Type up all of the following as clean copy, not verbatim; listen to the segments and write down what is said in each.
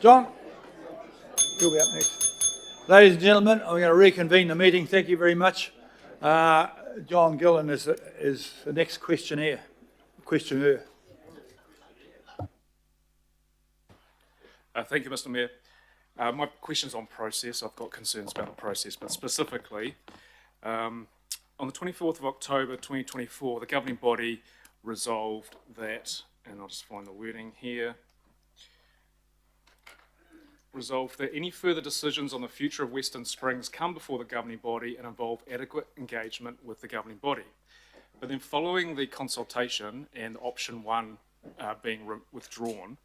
John, you'll be up next. Ladies and gentlemen, I'm going to reconvene the meeting. Thank you very much. John Gillen is the next questioner. Thank you, Mr. Mayor. My question's on process. I've got concerns about the process, but specifically, on the 24th of October 2024, the governing body resolved that, and I'll just find the wording here, resolved that any further decisions on the future of Western Springs come before the governing body and involve adequate engagement with the governing body. But then following the consultation and option 1 being withdrawn,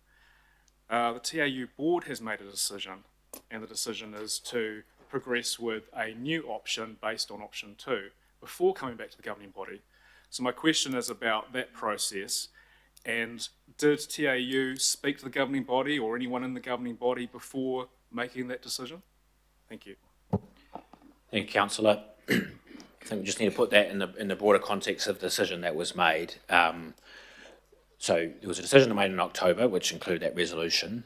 the TAU board has made a decision, and the decision is to progress with a new option based on option 2 before coming back to the governing body. So my question is about that process, and did TAU speak to the governing body or anyone in the governing body before making that decision? Thank you. Thank you, Councillor. I think we just need to put that in the broader context of the decision that was made. So there was a decision made in October, which included that resolution.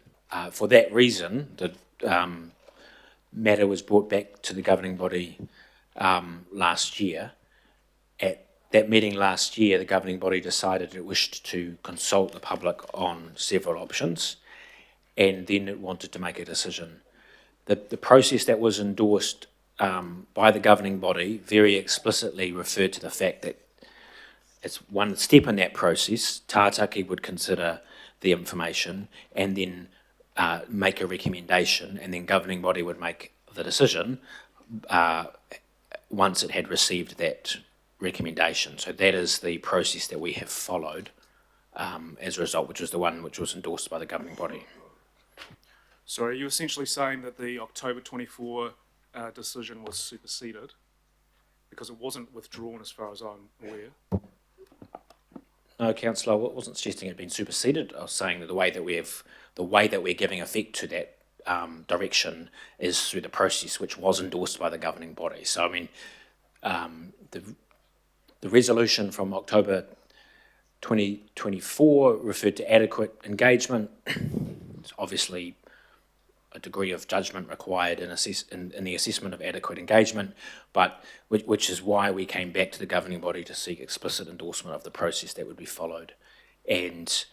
For that reason, the matter was brought back to the governing body last year. At that meeting last year, the governing body decided it wished to consult the public on several options, and then it wanted to make a decision. The process that was endorsed by the governing body very explicitly referred to the fact that as one step in that process, Tātaki would consider the information and then make a recommendation, and then governing body would make the decision once it had received that recommendation. So that is the process that we have followed as a result, which was the one which was endorsed by the governing body. So are you essentially saying that the October 24 decision was superseded because it wasn't withdrawn as far as I'm aware? No, Councillor, I wasn't suggesting it had been superseded. I was saying that the way that we're giving effect to that direction is through the process which was endorsed by the governing body. So I mean, the resolution from October 2024 referred to adequate engagement. It's obviously a degree of judgment required in the assessment of adequate engagement, but which is why we came back to the governing body to seek explicit endorsement of the process that would be followed. And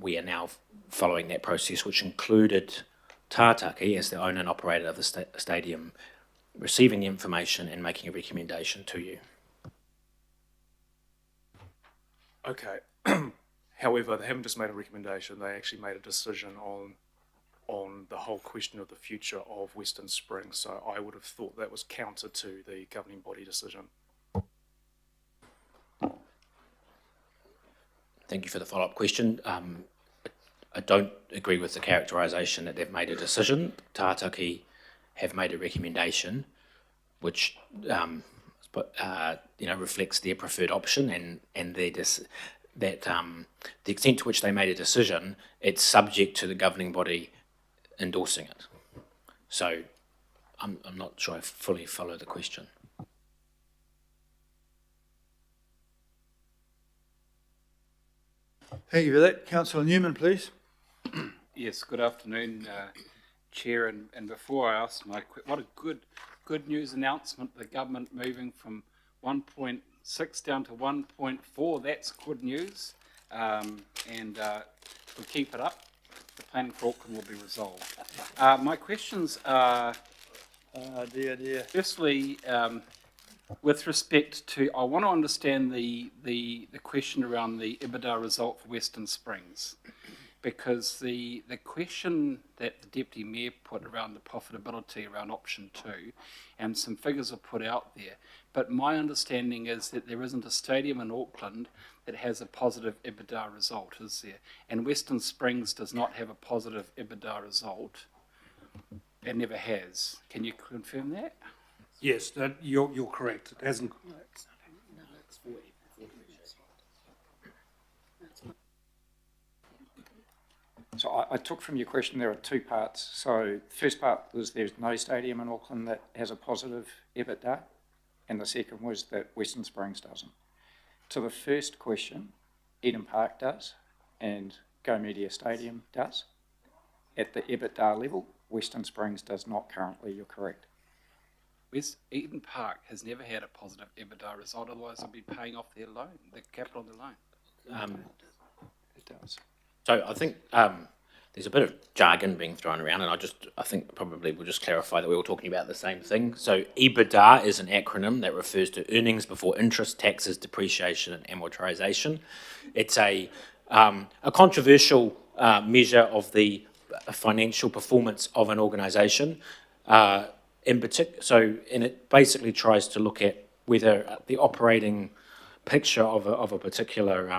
we are now following that process, which included Tātaki as the owner and operator of the stadium receiving the information and making a recommendation to you. Okay. However, they haven't just made a recommendation, they actually made a decision on the whole question of the future of Western Springs. So I would have thought that was counter to the governing body decision. Thank you for the follow-up question. I don't agree with the characterisation that they've made a decision. Tātaki have made a recommendation, which reflects their preferred option, and the extent to which they made a decision, it's subject to the governing body endorsing it. So I'm not sure I fully follow the question. Thank you for that. Councillor Newman, please. Yes, good afternoon, Chair. And before I ask what a good news announcement, the government moving from 1.6 down to 1.4, that's good news. And we'll keep it up. The planning for Auckland will be resolved. My questions are, firstly, with respect to, I want to understand the question around the EBITDA result for Western Springs, because the question that the Deputy Mayor put around the profitability around option 2, and some figures are put out there, but my understanding is that there isn't a stadium in Auckland that has a positive EBITDA result, is there? And Western Springs does not have a positive EBITDA result. It never has. Can you confirm that? Yes, you're correct. It hasn't. So I took from your question there are two parts. So the first part was there's no stadium in Auckland that has a positive EBITDA, and the second was that Western Springs doesn't. To the first question, Eden Park does, and Go Media Stadium does. at the EBITDA level. Western Springs does not currently, you're correct. Eden Park has never had a positive EBITDA result, otherwise they'd be paying off their loan, the capital on their loan. It does. So I think there's a bit of jargon being thrown around, and I think probably we'll just clarify that we're all talking about the same thing. So EBITDA is an acronym that refers to earnings before interest, taxes, depreciation, and amortization. It's a controversial measure of the financial performance of an organisation. And it basically tries to look at whether the operating picture of a particular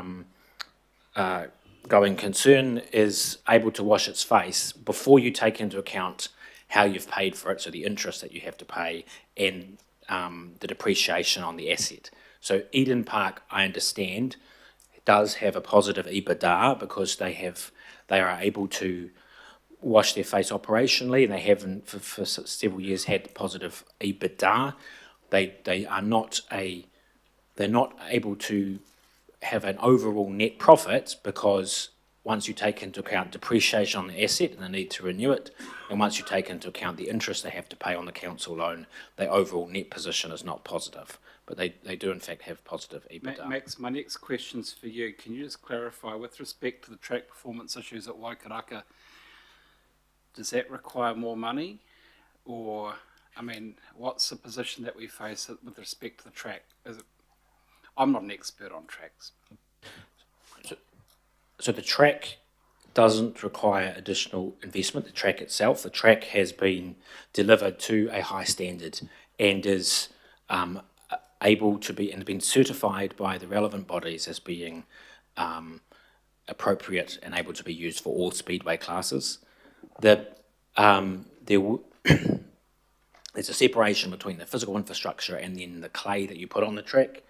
going concern is able to wash its face before you take into account how you've paid for it, so the interest that you have to pay and the depreciation on the asset. So Eden Park, I understand, does have a positive EBITDA because they are able to wash their face operationally, and they haven't for several years had positive EBITDA. They're not able to have an overall net profit because once you take into account depreciation on the asset and the need to renew it, and once you take into account the interest they have to pay on the council loan, their overall net position is not positive. But they do in fact have positive EBITDA. Max, my next question's for you. Can you just clarify with respect to the track performance issues at Waikaraka, does that require more money? Or, I mean, what's the position that we face with respect to the track? I'm not an expert on tracks. So the track doesn't require additional investment, the track itself. The track has been delivered to a high standard and is able to be and been certified by the relevant bodies as being appropriate and able to be used for all speedway classes. There's a separation between the physical infrastructure and then the clay that you put on the track.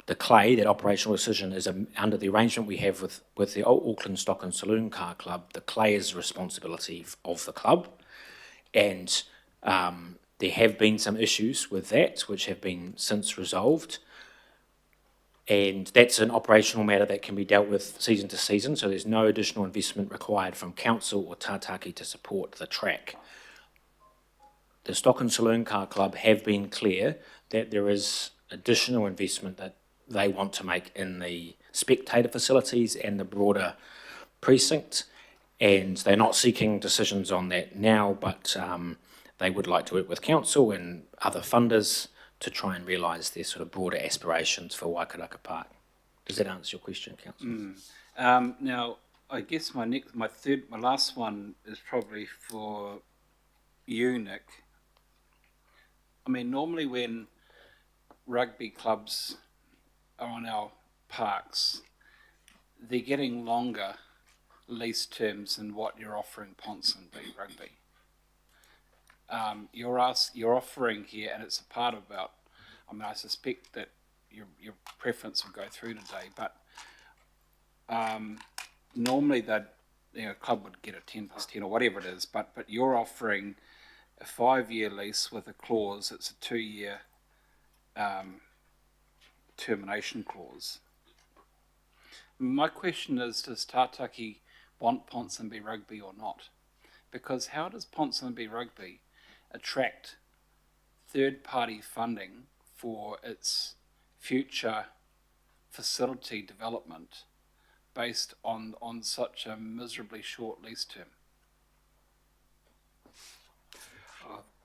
The clay, that operational decision, is under the arrangement we have with the Auckland Stock and Saloon Car Club. The clay is the responsibility of the club, and there have been some issues with that which have been since resolved, and that's an operational matter that can be dealt with season to season, so there's no additional investment required from council or Tātaki to support the track. The Stock and Saloon Car Club have been clear that there is additional investment that they want to make in the spectator facilities and the broader precinct, and they're not seeking decisions on that now, but they would like to work with council and other funders to try and realise their sort of broader aspirations for Waikaraka Park. Does that answer your question, Councillor? Now, I guess my last one is probably for you, Nick. I mean, normally when rugby clubs are on our parks, they're getting longer lease terms than what you're offering Ponsonby Rugby. You're offering here, and it's a part about, I mean, I suspect that your preference will go through today, but normally that, you know, a club would get a 10+10 or whatever it is, but you're offering a 5-year lease with a clause, it's a 2-year termination clause. My question is, does Tātaki want Ponsonby Rugby or not? Because how does Ponsonby Rugby attract third-party funding for its future facility development based on such a miserably short lease term?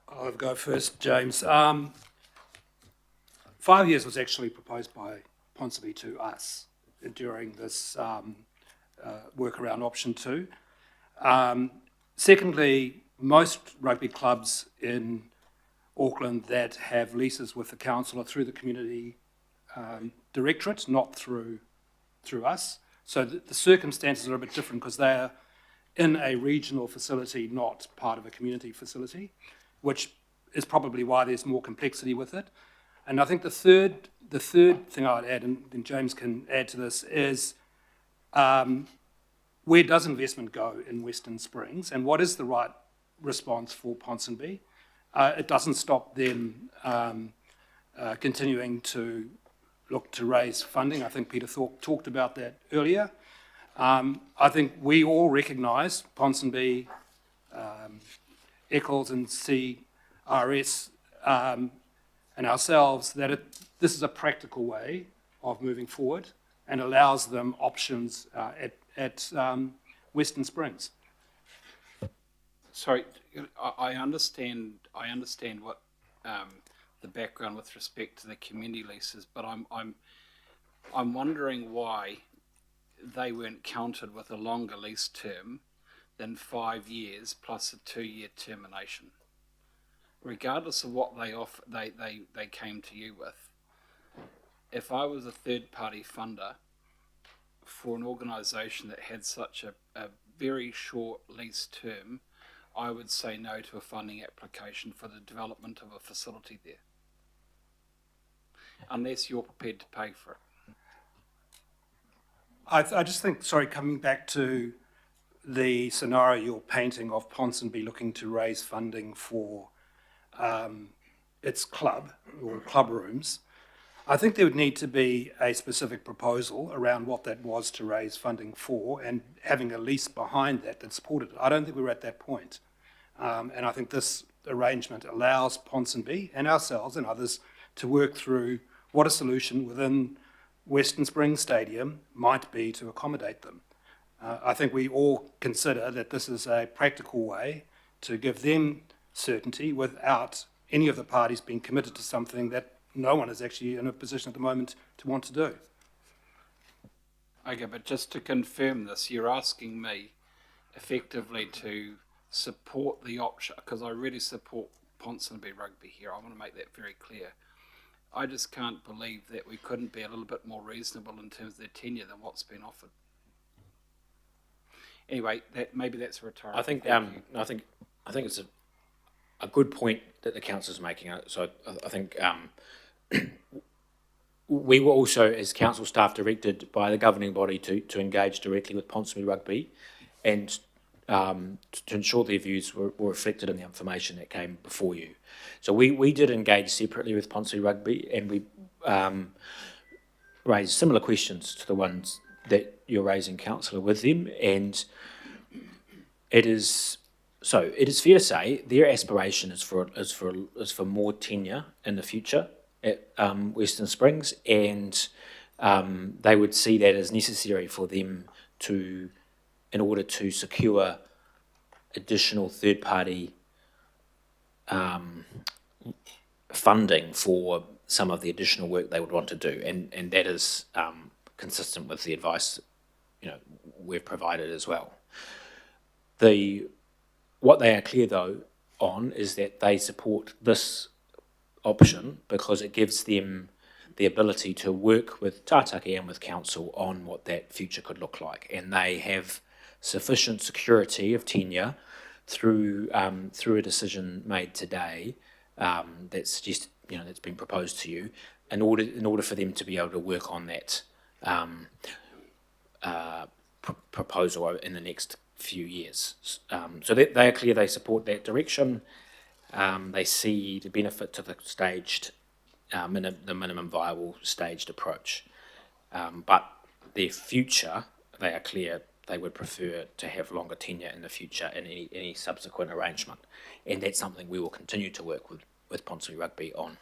I'll go first, James. 5 years was actually proposed by Ponsonby to us during this work around option 2. Secondly, most rugby clubs in Auckland that have leases with the council are through the community directorate, not through us. So the circumstances are a bit different because they are in a regional facility, not part of a community facility, which is probably why there's more complexity with it. And I think the third thing I'd add, and then James can add to this, is where does investment go in Western Springs, and what is the right response for Ponsonby? It doesn't stop them continuing to look to raise funding. I think Peter Thorpe talked about that earlier. I think we all recognise, Ponsonby, Eccles and CRS and ourselves, that this is a practical way of moving forward and allows them options at Western Springs. Sorry, I understand what the background with respect to the community leases, but I'm wondering why they weren't counted with a longer lease term than 5 years plus a 2-year termination. Regardless of what they offer, they came to you with. If I was a third party funder for an organisation that had such a very short lease term, I would say no to a funding application for the development of a facility there. Unless you're prepared to pay for it. I just think, sorry, coming back to the scenario you're painting of Ponsonby looking to raise funding for its club or club rooms, I think there would need to be a specific proposal around what that was to raise funding for and having a lease behind that supported it. I don't think we're at that point. And I think this arrangement allows Ponsonby and ourselves and others to work through what a solution within Western Springs Stadium might be to accommodate them. I think we all consider that this is a practical way to give them certainty without any of the parties being committed to something that no one is actually in a position at the moment to want to do. Okay, but just to confirm this, you're asking me effectively to support the option, because I really support Ponsonby Rugby here. I want to make that very clear. I just can't believe that we couldn't be a little bit more reasonable in terms of their tenure than what's been offered. Anyway, maybe that's a rhetorical. I think it's a good point that the council's making. So I think we were also, as council staff, directed by the governing body to engage directly with Ponsonby Rugby and to ensure their views were reflected in the information that came before you. So we did engage separately with Ponsonby Rugby, and we raised similar questions to the ones that you're raising, councillor, with them. And it is fair to say their aspiration is for more tenure in the future at Western Springs, and they would see that as necessary for them in order to secure additional third-party funding for some of the additional work they would want to do, and that is consistent with the advice we've provided as well. What they are clear though on is that they support this option because it gives them the ability to work with Tātaki and with council on what that future could look like, and they have sufficient security of tenure through a decision made today that's been proposed to you in order for them to be able to work on that proposal in the next few years. So they are clear they support that direction. They see the benefit to the staged, the minimum viable staged approach. But their future, they are clear they would prefer to have longer tenure in the future in any subsequent arrangement. And that's something we will continue to work with Ponsonby Rugby on.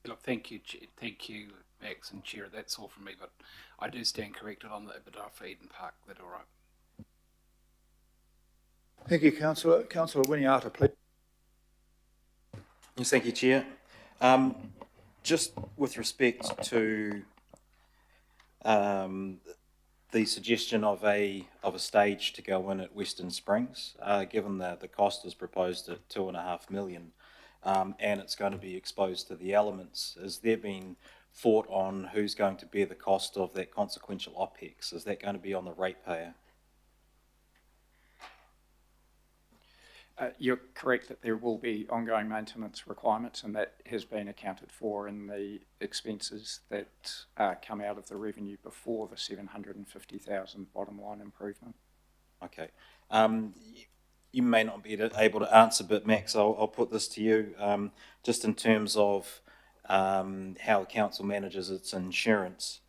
Look, thank you, Max and Chair. That's all from me, but I do stand corrected on the EBITDA for Eden Park. That's all right. Thank you, councillor. Councillor Winiata, please. Yes, thank you, Chair. Just with respect to the suggestion of a stage to go in at Western Springs, given that the cost is proposed at $2.5 million, and it's going to be exposed to the elements, has there been thought on who's going to bear the cost of that consequential OPEX? Is that going to be on the ratepayer? You're correct that there will be ongoing maintenance requirements, and that has been accounted for in the expenses that come out of the revenue before the $750,000 bottom line improvement. Okay. You may not be able to answer, but Max, I'll put this to you. Just in terms of how council manages its insurance,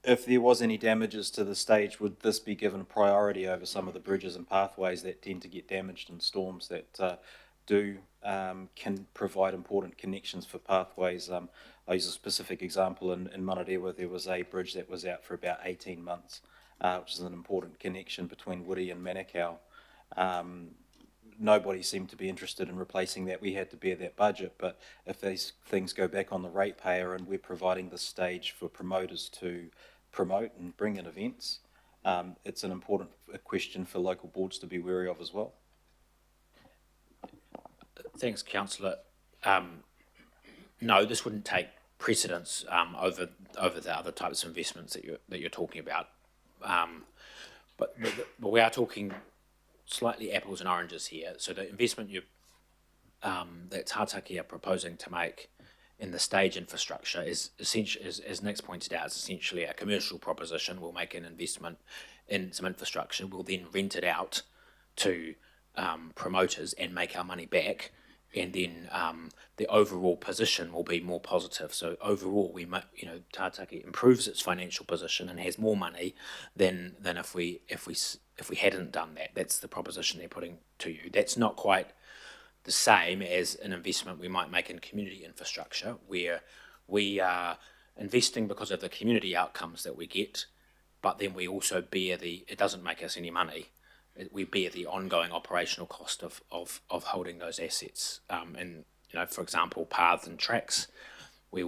if there was any damages to the stage, would this be given priority over some of the bridges and pathways that tend to get damaged in storms that can provide important connections for pathways? I use a specific example in Manarewa. There was a bridge that was out for about 18 months, which is an important connection between Wiri and Manukau. Nobody seemed to be interested in replacing that. We had to bear that budget, but if these things go back on the ratepayer and we're providing the stage for promoters to promote and bring in events, it's an important question for local boards to be wary of as well. Thanks, councillor. No, this wouldn't take precedence over the other types of investments that you're talking about. But we are talking slightly apples and oranges here. So the investment that Tātaki are proposing to make in the stage infrastructure is essentially, as Nick's pointed out, is essentially a commercial proposition. We'll make an investment in some infrastructure. We'll then rent it out to promoters and make our money back. And then the overall position will be more positive. So overall, Tātaki improves its financial position and has more money than if we hadn't done that. That's the proposition they're putting to you. That's not quite the same as an investment we might make in community infrastructure, where we are investing because of the community outcomes that we get, but then we also bear it doesn't make us any money. We bear the ongoing operational cost of holding those assets. And for example, paths and tracks, we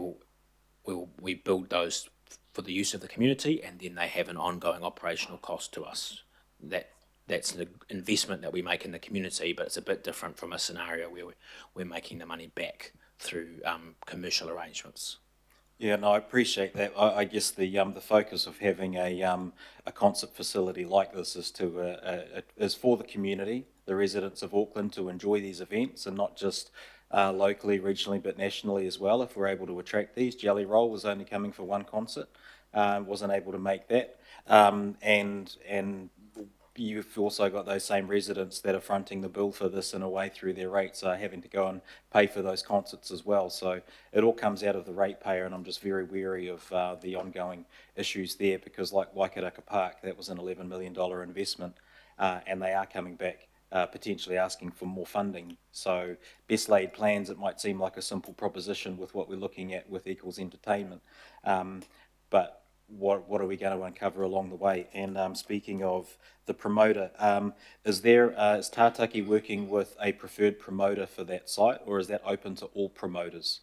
build those for the use of the community, and then they have an ongoing operational cost to us. That's an investment that we make in the community, but it's a bit different from a scenario where we're making the money back through commercial arrangements. Yeah, no, I appreciate that. I guess the focus of having a concert facility like this is for the community, the residents of Auckland, to enjoy these events, and not just locally, regionally, but nationally as well. If we're able to attract these, Jelly Roll was only coming for one concert, wasn't able to make that, and you've also got those same residents that are fronting the bill for this in a way through their rates, having to go and pay for those concerts as well. So it all comes out of the ratepayer, and I'm just very wary of the ongoing issues there, because like Wairarapa Park, that was an $11 million investment, and they are coming back potentially asking for more funding. So best laid plans, it might seem like a simple proposition with what we're looking at with Equals Entertainment, but what are we going to uncover along the way? And speaking of the promoter, is Tātaki working with a preferred promoter for that site, or is that open to all promoters?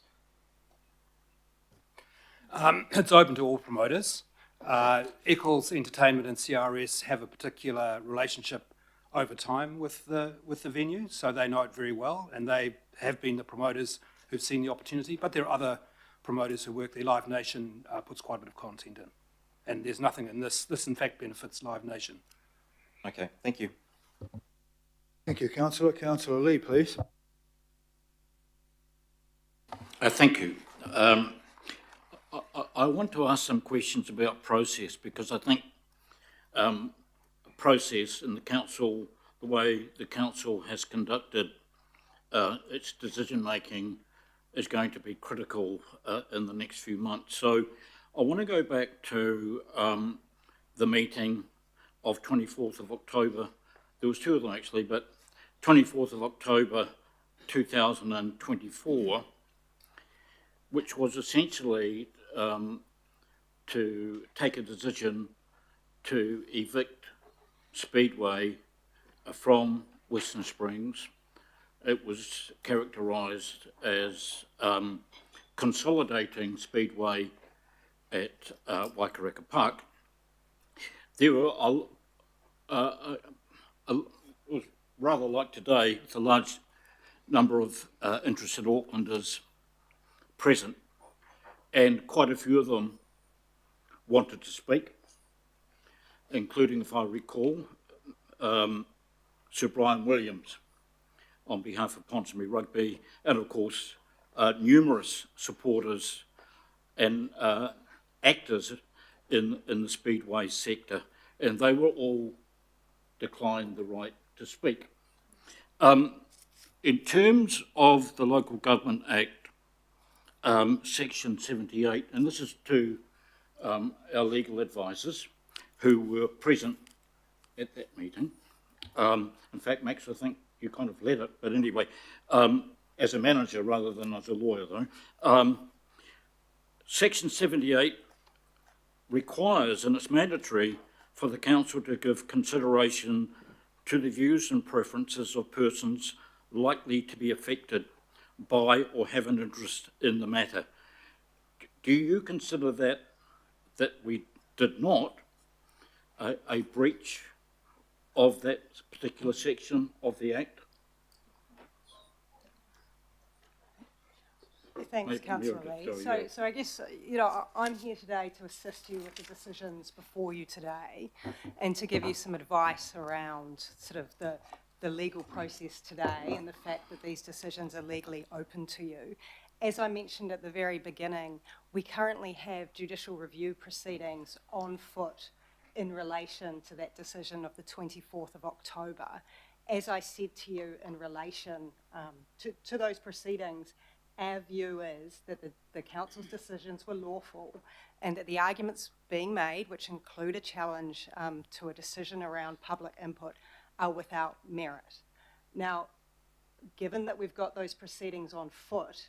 It's open to all promoters. Eccles Entertainment and CRS have a particular relationship over time with the venue, so they know it very well, and they have been the promoters who've seen the opportunity. But there are other promoters who work there. Live Nation puts quite a bit of content in, and there's nothing in this. This in fact benefits Live Nation. Okay, thank you. Thank you, councillor. Councillor Lee, please. Thank you. I want to ask some questions about process, because I think process in the council, the way the council has conducted its decision making, is going to be critical in the next few months. So I want to go back to the meeting of 24th of October. There was two of them actually, but 24th of October 2024, which was essentially to take a decision to evict Speedway from Western Springs. It was characterised as consolidating Speedway at Wairarapa Park. There were, it was rather like today, with a large number of interested Aucklanders present, and quite a few of them wanted to speak, including, if I recall, Sir Brian Williams on behalf of Ponsonby Rugby, and of course numerous supporters and actors in the Speedway sector, and they were all declined the right to speak. In terms of the Local Government Act, Section 78, and this is to our legal advisors who were present at that meeting. In fact, Max, I think you kind of led it, but anyway, as a manager rather than as a lawyer though, Section 78 requires, and it's mandatory, for the council to give consideration to the views and preferences of persons likely to be affected by or have an interest in the matter. Do you consider that we did not a breach of that particular section of the Act? Thanks, Maybe Councillor Mira Lee. could go, yeah. So I guess, you know, I'm here today to assist you with the decisions before you today and to give you some advice around sort of the legal process today and the fact that these decisions are legally open to you. As I mentioned at the very beginning, we currently have judicial review proceedings on foot in relation to that decision of the 24th of October. As I said to you in relation to those proceedings, our view is that the council's decisions were lawful and that the arguments being made, which include a challenge to a decision around public input, are without merit. Now, given that we've got those proceedings on foot,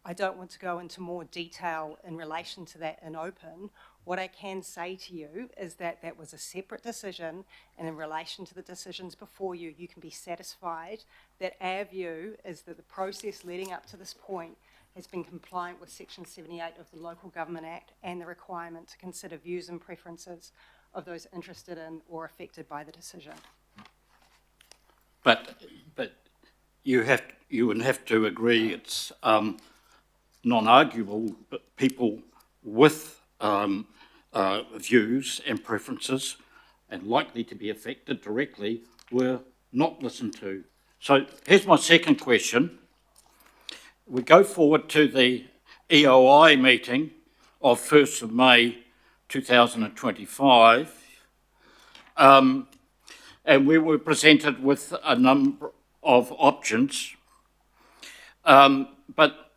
I don't want to go into more detail in relation to that in open. What I can say to you is that that was a separate decision, and in relation to the decisions before you, you can be satisfied that our view is that the process leading up to this point has been compliant with Section 78 of the Local Government Act and the requirement to consider views and preferences of those interested in or affected by the decision. But you would have to agree it's non-arguable, but people with views and preferences and likely to be affected directly were not listened to. So here's my second question. We go forward to the EOI meeting of 1st of May 2025, and we were presented with a number of options, but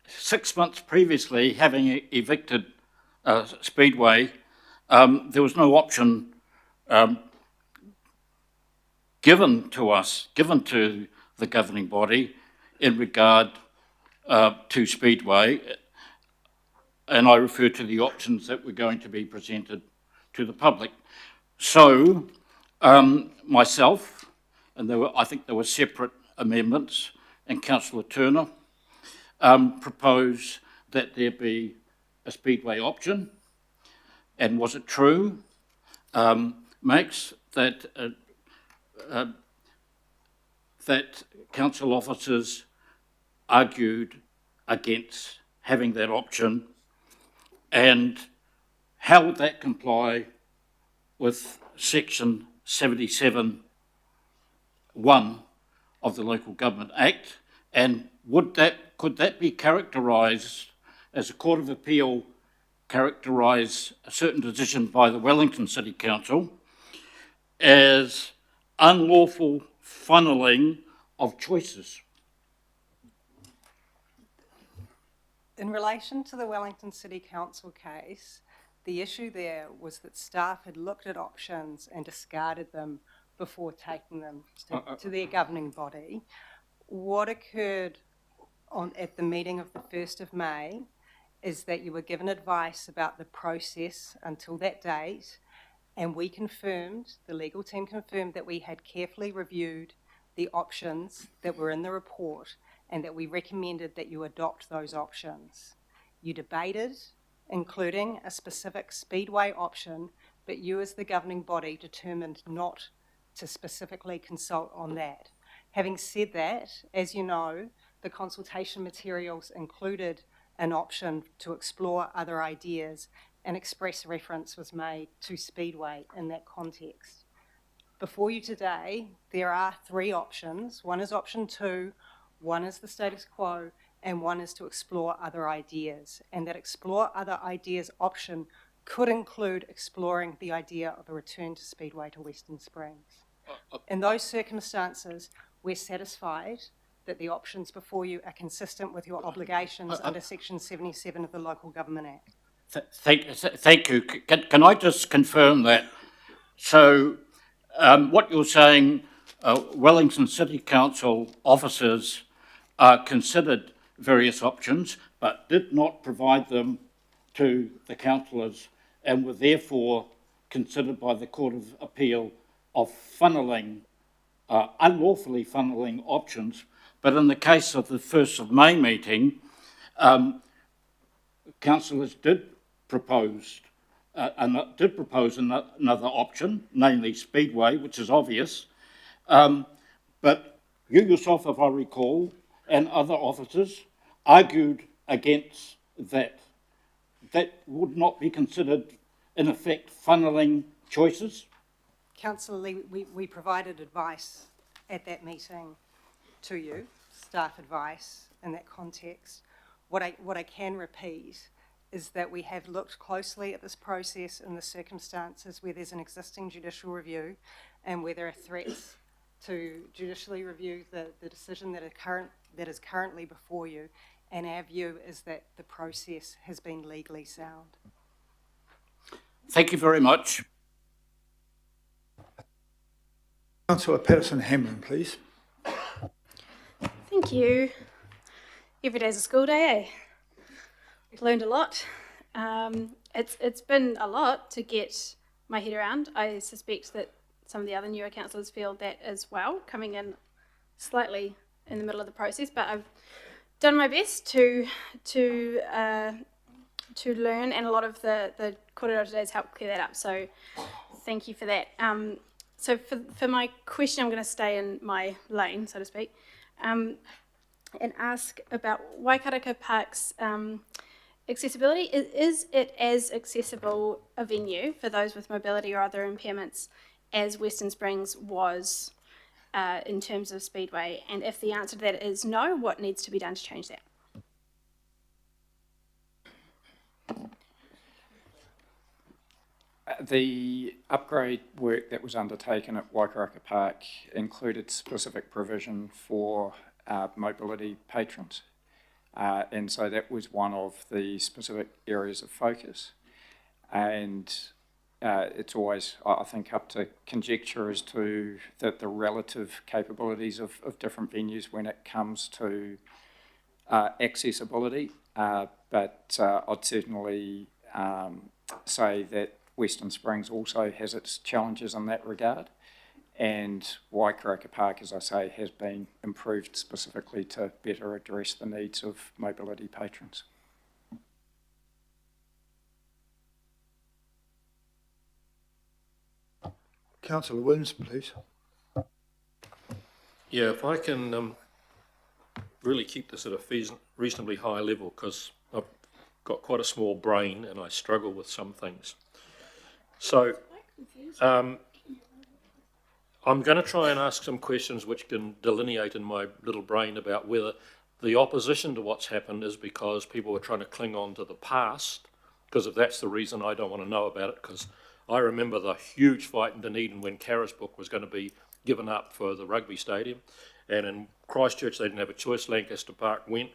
6 months previously, having evicted Speedway, there was no option given to the governing body in regard to Speedway, and I refer to the options that were going to be presented to the public. So, myself, and I think there were separate amendments, and Councillor Turner proposed that there be a Speedway option. And was it true, Max, that that council officers argued against having that option, and how would that comply with Section 77(1) of the Local Government Act, and could that be characterised as a Court of Appeal characterise a certain decision by the Wellington City Council as unlawful funneling of choices? In relation to the Wellington City Council case, the issue there was that staff had looked at options and discarded them before taking them to their governing body. What occurred at the meeting of the 1st of May is that you were given advice about the process until that date, and we confirmed, the legal team confirmed, that we had carefully reviewed the options that were in the report and that we recommended that you adopt those options. You debated, including a specific Speedway option, but you as the governing body determined not to specifically consult on that. Having said that, as you know, the consultation materials included an option to explore other ideas, and express reference was made to Speedway in that context. Before you today, there are 3 options. One is option 2, one is the status quo, and one is to explore other ideas. And that explore other ideas option could include exploring the idea of a return to Speedway to Western Springs. In those circumstances, we're satisfied that the options before you are consistent with your obligations under Section 77 of the Local Government Act. Thank you. Can I just confirm that? So, what you're saying, Wellington City Council officers considered various options, but did not provide them to the councillors and were therefore considered by the Court of Appeal of funneling, unlawfully funneling options. But in the case of the 1st of May meeting, councillors did propose another option, namely Speedway, which is obvious. But you yourself, if I recall, and other officers argued against that. That would not be considered, in effect, funneling choices. Councillor Lee, we provided advice at that meeting to you, staff advice in that context. What I can repeat is that we have looked closely at this process in the circumstances where there's an existing judicial review and where there are threats to judicially review the decision that is currently before you, and our view is that the process has been legally sound. Thank you very much. Councillor Patterson-Hamlin, please. Thank you. Every day's a school day, eh? We've learned a lot. It's been a lot to get my head around. I suspect that some of the other newer councillors feel that as well, coming in slightly in the middle of the process, but I've done my best to learn, and a lot of the korero today has helped clear that up, so thank you for that. So for my question, I'm going to stay in my lane, so to speak, and ask about Waikaraka Park's accessibility. Is it as accessible a venue for those with mobility or other impairments as Western Springs was in terms of Speedway? And if the answer to that is no, what needs to be done to change that? The upgrade work that was undertaken at Waikaraka Park included specific provision for mobility patrons. And so that was one of the specific areas of focus. And it's always, I think, up to conjecture as to the relative capabilities of different venues when it comes to accessibility. But I'd certainly say that Western Springs also has its challenges in that regard. And Waikaraka Park, as I say, has been improved specifically to better address the needs of mobility patrons. Councillor Williams, please. Yeah, if I can really keep this at a reasonably high level, because I've got quite a small brain and I struggle with some things. So I'm going to try and ask some questions which can delineate in my little brain about whether the opposition to what's happened is because people were trying to cling on to the past, because if that's the reason, I don't want to know about it, because I remember the huge fight in Dunedin when Carisbrook was going to be given up for the rugby stadium, and in Christchurch they didn't have a choice, Lancaster Park went.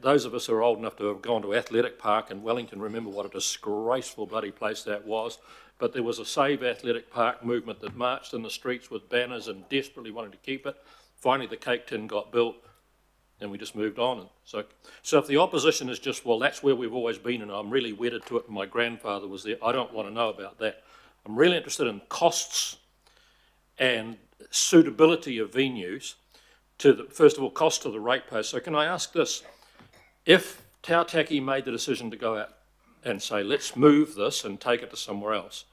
Those of us who are old enough to have gone to Athletic Park in Wellington remember what a disgraceful bloody place that was. But there was a Save Athletic Park movement that marched in the streets with banners and desperately wanted to keep it. Finally, the cake tin got built and we just moved on. And so if the opposition is just, well, that's where we've always been and I'm really wedded to it and my grandfather was there, I don't want to know about that. I'm really interested in costs and suitability of venues to the, first of all, cost to the ratepayers. So can I ask this? If Tautaki made the decision to go out and say, let's move this and take it to somewhere else,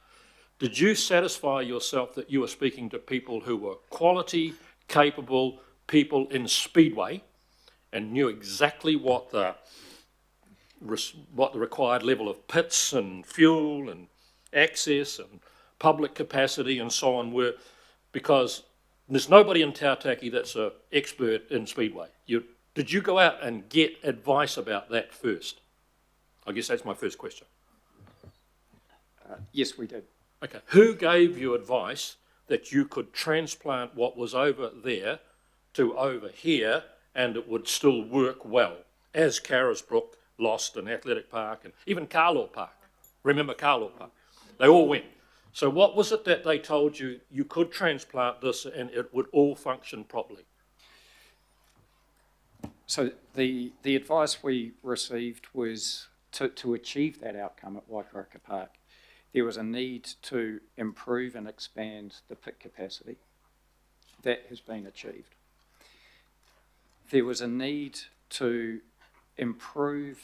did you satisfy yourself that you were speaking to people who were quality, capable people in Speedway and knew exactly what the required level of pits and fuel and access and public capacity and so on were? Because there's nobody in Tautaki that's an expert in Speedway. Did you go out and get advice about that first? I guess that's my first question. Yes, we did. Okay. Who gave you advice that you could transplant what was over there to over here and it would still work well, as Carisbrook, lost, and Athletic Park, and even Carlaw Park. Remember Carlaw Park? They all went. So what was it that they told you you could transplant this and it would all function properly? So the advice we received was to achieve that outcome at Waikaraka Park, there was a need to improve and expand the pit capacity. That has been achieved. There was a need to improve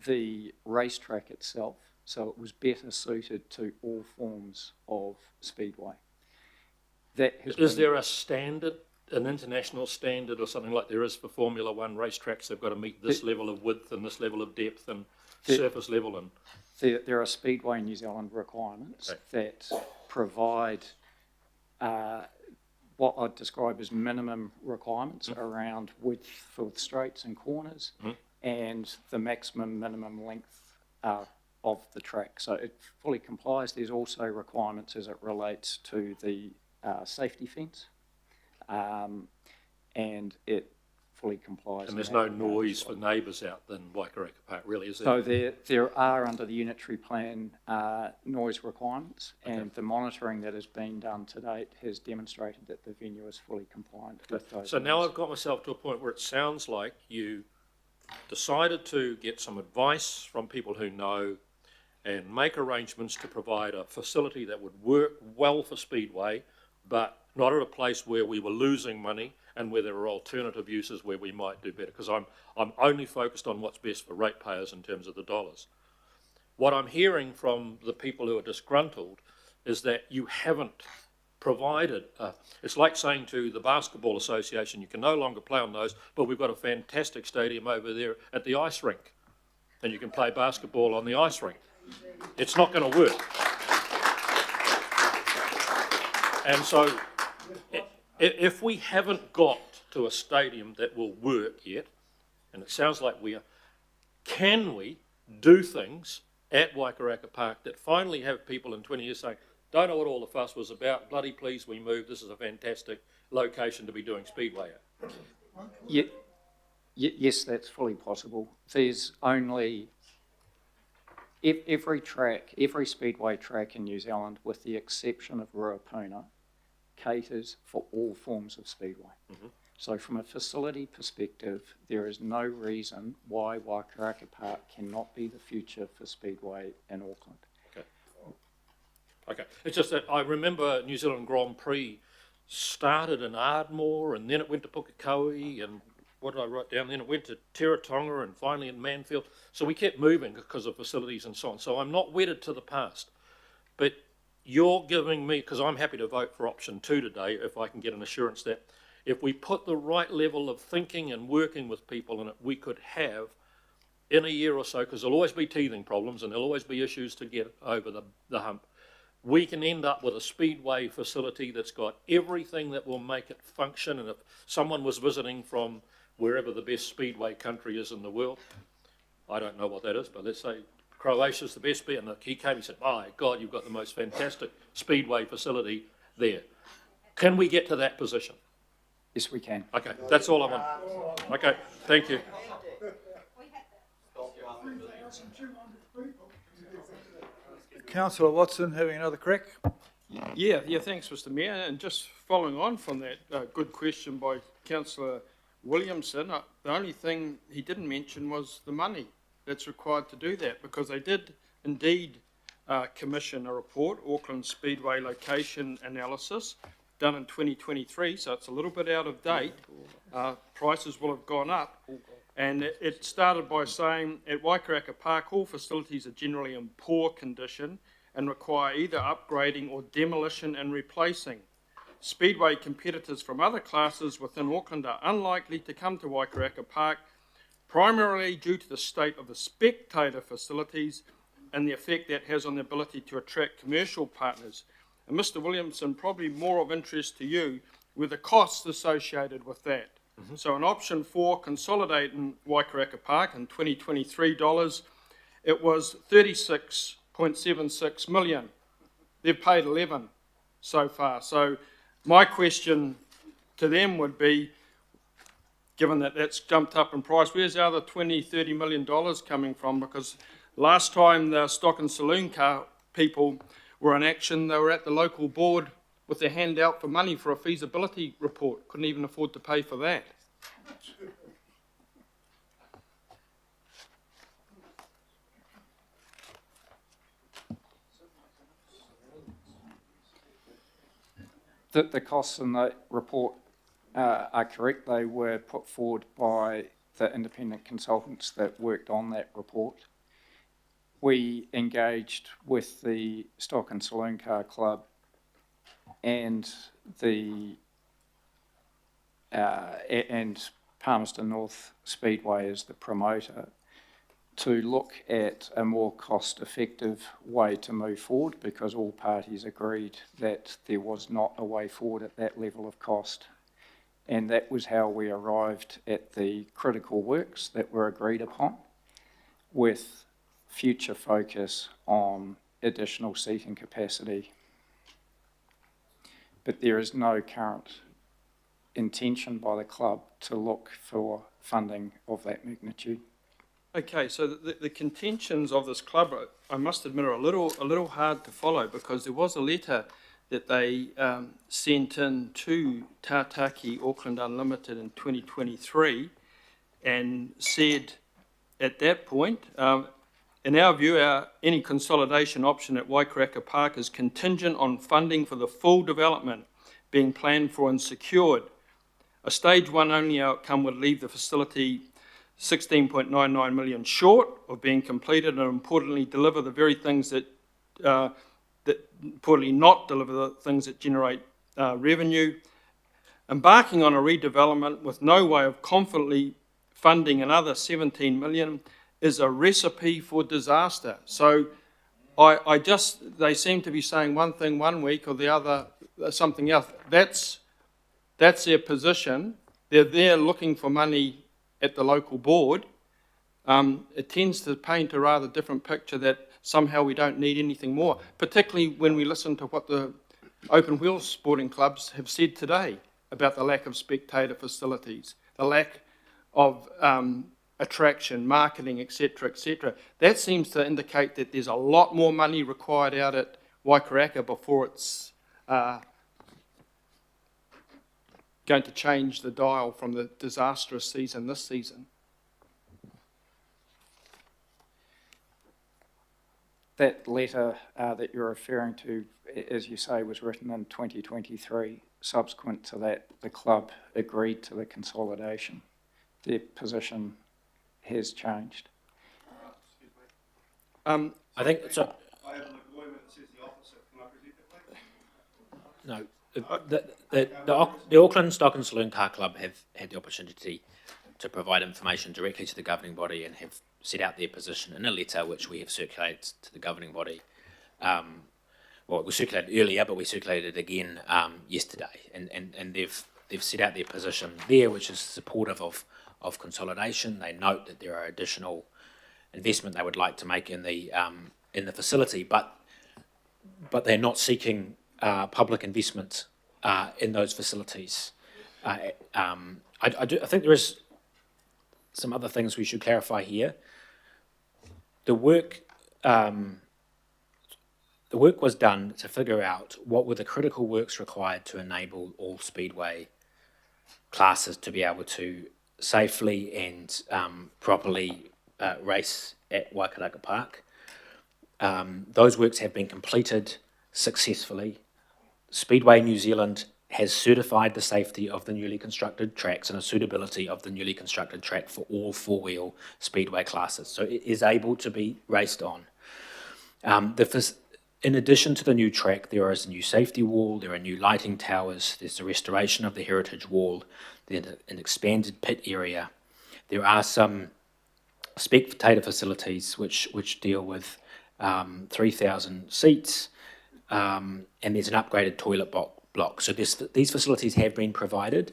the racetrack itself so it was better suited to all forms of speedway. Is there a standard, an international standard or something like there is for Formula One racetracks? They've got to meet this level of width and this level of depth and surface level and... There are Speedway New Zealand requirements that provide what I'd describe as minimum requirements around width for straights and corners and the maximum minimum length of the track. So it fully complies. There's also requirements as it relates to the safety fence, and it fully complies. And there's no noise for neighbours out in Waikaraka Park, really, is there? So there are, under the unitary plan, noise requirements, and the monitoring that has been done to date has demonstrated that the venue is fully compliant with those. So now I've got myself to a point where it sounds like you decided to get some advice from people who know and make arrangements to provide a facility that would work well for Speedway, but not at a place where we were losing money and where there are alternative uses where we might do better, because I'm only focused on what's best for ratepayers in terms of the dollars. What I'm hearing from the people who are disgruntled is that you haven't provided, it's like saying to the Basketball Association, you can no longer play on those, but we've got a fantastic stadium over there at the ice rink, and you can play basketball on the ice rink. It's not going to work. And so, if we haven't got to a stadium that will work yet, and it sounds like we are, can we do things at Waikaraka Park that finally have people in 20 years saying, don't know what all the fuss was about, bloody please we moved, this is a fantastic location to be doing Speedway at? Yes, that's fully possible. There's only... Every Speedway track in New Zealand, with the exception of Ruapuna, caters for all forms of Speedway. So from a facility perspective, there is no reason why Waikaraka Park cannot be the future for Speedway in Auckland. Okay, it's just that I remember New Zealand Grand Prix started in Ardmore and then it went to Pukekohe and what did I write down? Then it went to Teretonga and finally in Manfield. So we kept moving because of facilities and so on. So I'm not wedded to the past. But you're giving me, because I'm happy to vote for option 2 today if I can get an assurance that if we put the right level of thinking and working with people in it, we could have in a year or so, because there'll always be teething problems and there'll always be issues to get over the hump, we can end up with a Speedway facility that's got everything that will make it function. And if someone was visiting from wherever the best Speedway country is in the world, I don't know what that is, but let's say Croatia's the best bit, and he came and said, my God, you've got the most fantastic Speedway facility there. Can we get to that position? Yes, we can. Okay, that's all I want. Okay, thank you. Councillor Watson having another crack? Yeah, thanks, Mr Mayor. And just following on from that good question by Councillor Williamson, the only thing he didn't mention was the money that's required to do that, because they did indeed commission a report, Auckland Speedway Location Analysis, done in 2023, so it's a little bit out of date. Prices will have gone up. And it started by saying, at Waikaraka Park, all facilities are generally in poor condition and require either upgrading or demolition and replacing. Speedway competitors from other classes within Auckland are unlikely to come to Waikaraka Park, primarily due to the state of the spectator facilities and the effect that has on the ability to attract commercial partners. And Mr Williamson, probably more of interest to you, were the costs associated with that. So in option 4, consolidating Waikaraka Park in 2023 dollars, it was 36.76 million. They've paid 11 so far. So my question to them would be, given that that's jumped up in price? Where's the other $20-30 million coming from? Because last time the stock and saloon car people were in action, they were at the local board with their hand out for money for a feasibility report. Couldn't even afford to pay for that. The costs in the report are correct. They were put forward by the independent consultants that worked on that report. We engaged with the Stock and Saloon Car Club and and Palmerston North Speedway as the promoter to look at a more cost-effective way to move forward, because all parties agreed that there was not a way forward at that level of cost. And that was how we arrived at the critical works that were agreed upon, with future focus on additional seating capacity. But there is no current intention by the club to look for funding of that magnitude. Okay, so the contentions of this club, I must admit, are a little hard to follow, because there was a letter that they sent in to Tātaki Auckland Unlimited in 2023 and said at that point, in our view, any consolidation option at Waikaraka Park is contingent on funding for the full development being planned for and secured. A stage one only outcome would leave the facility 16.99 million short of being completed, and importantly deliver the very things that importantly not deliver the things that generate revenue. Embarking on a redevelopment with no way of confidently funding another 17 million is a recipe for disaster. So they seem to be saying one thing one week or the other something else. That's their position. They're there looking for money at the local board. It tends to paint a rather different picture that somehow we don't need anything more, particularly when we listen to what the open wheel sporting clubs have said today about the lack of spectator facilities, the lack of attraction, marketing, etc., etc. That seems to indicate that there's a lot more money required out at Waikaraka before it's going to change the dial from the disastrous season this season. That letter that you're referring to, as you say, was written in 2023. Subsequent to that, the club agreed to the consolidation. Their position has changed. I think so. I have an agreement that says the opposite. Can I present that, please? No. The Auckland Stock and Saloon Car Club have had the opportunity to provide information directly to the governing body and have set out their position in a letter which we have circulated to the governing body. Well, it was circulated earlier, but we circulated it again yesterday, and they've set out their position there, which is supportive of consolidation. They note that there are additional investment they would like to make in the facility, but they're not seeking public investment in those facilities. I think there is some other things we should clarify here. The work was done to figure out what were the critical works required to enable all speedway classes to be able to safely and properly race at Waikaraka Park. Those works have been completed successfully. Speedway New Zealand has certified the safety of the newly constructed tracks and the suitability of the newly constructed track for all four-wheel speedway classes. So it is able to be raced on. In addition to the new track, there is a new safety wall, there are new lighting towers, there's the restoration of the heritage wall, there's an expanded pit area. There are some spectator facilities which deal with 3,000 seats, and there's an upgraded toilet block. So these facilities have been provided.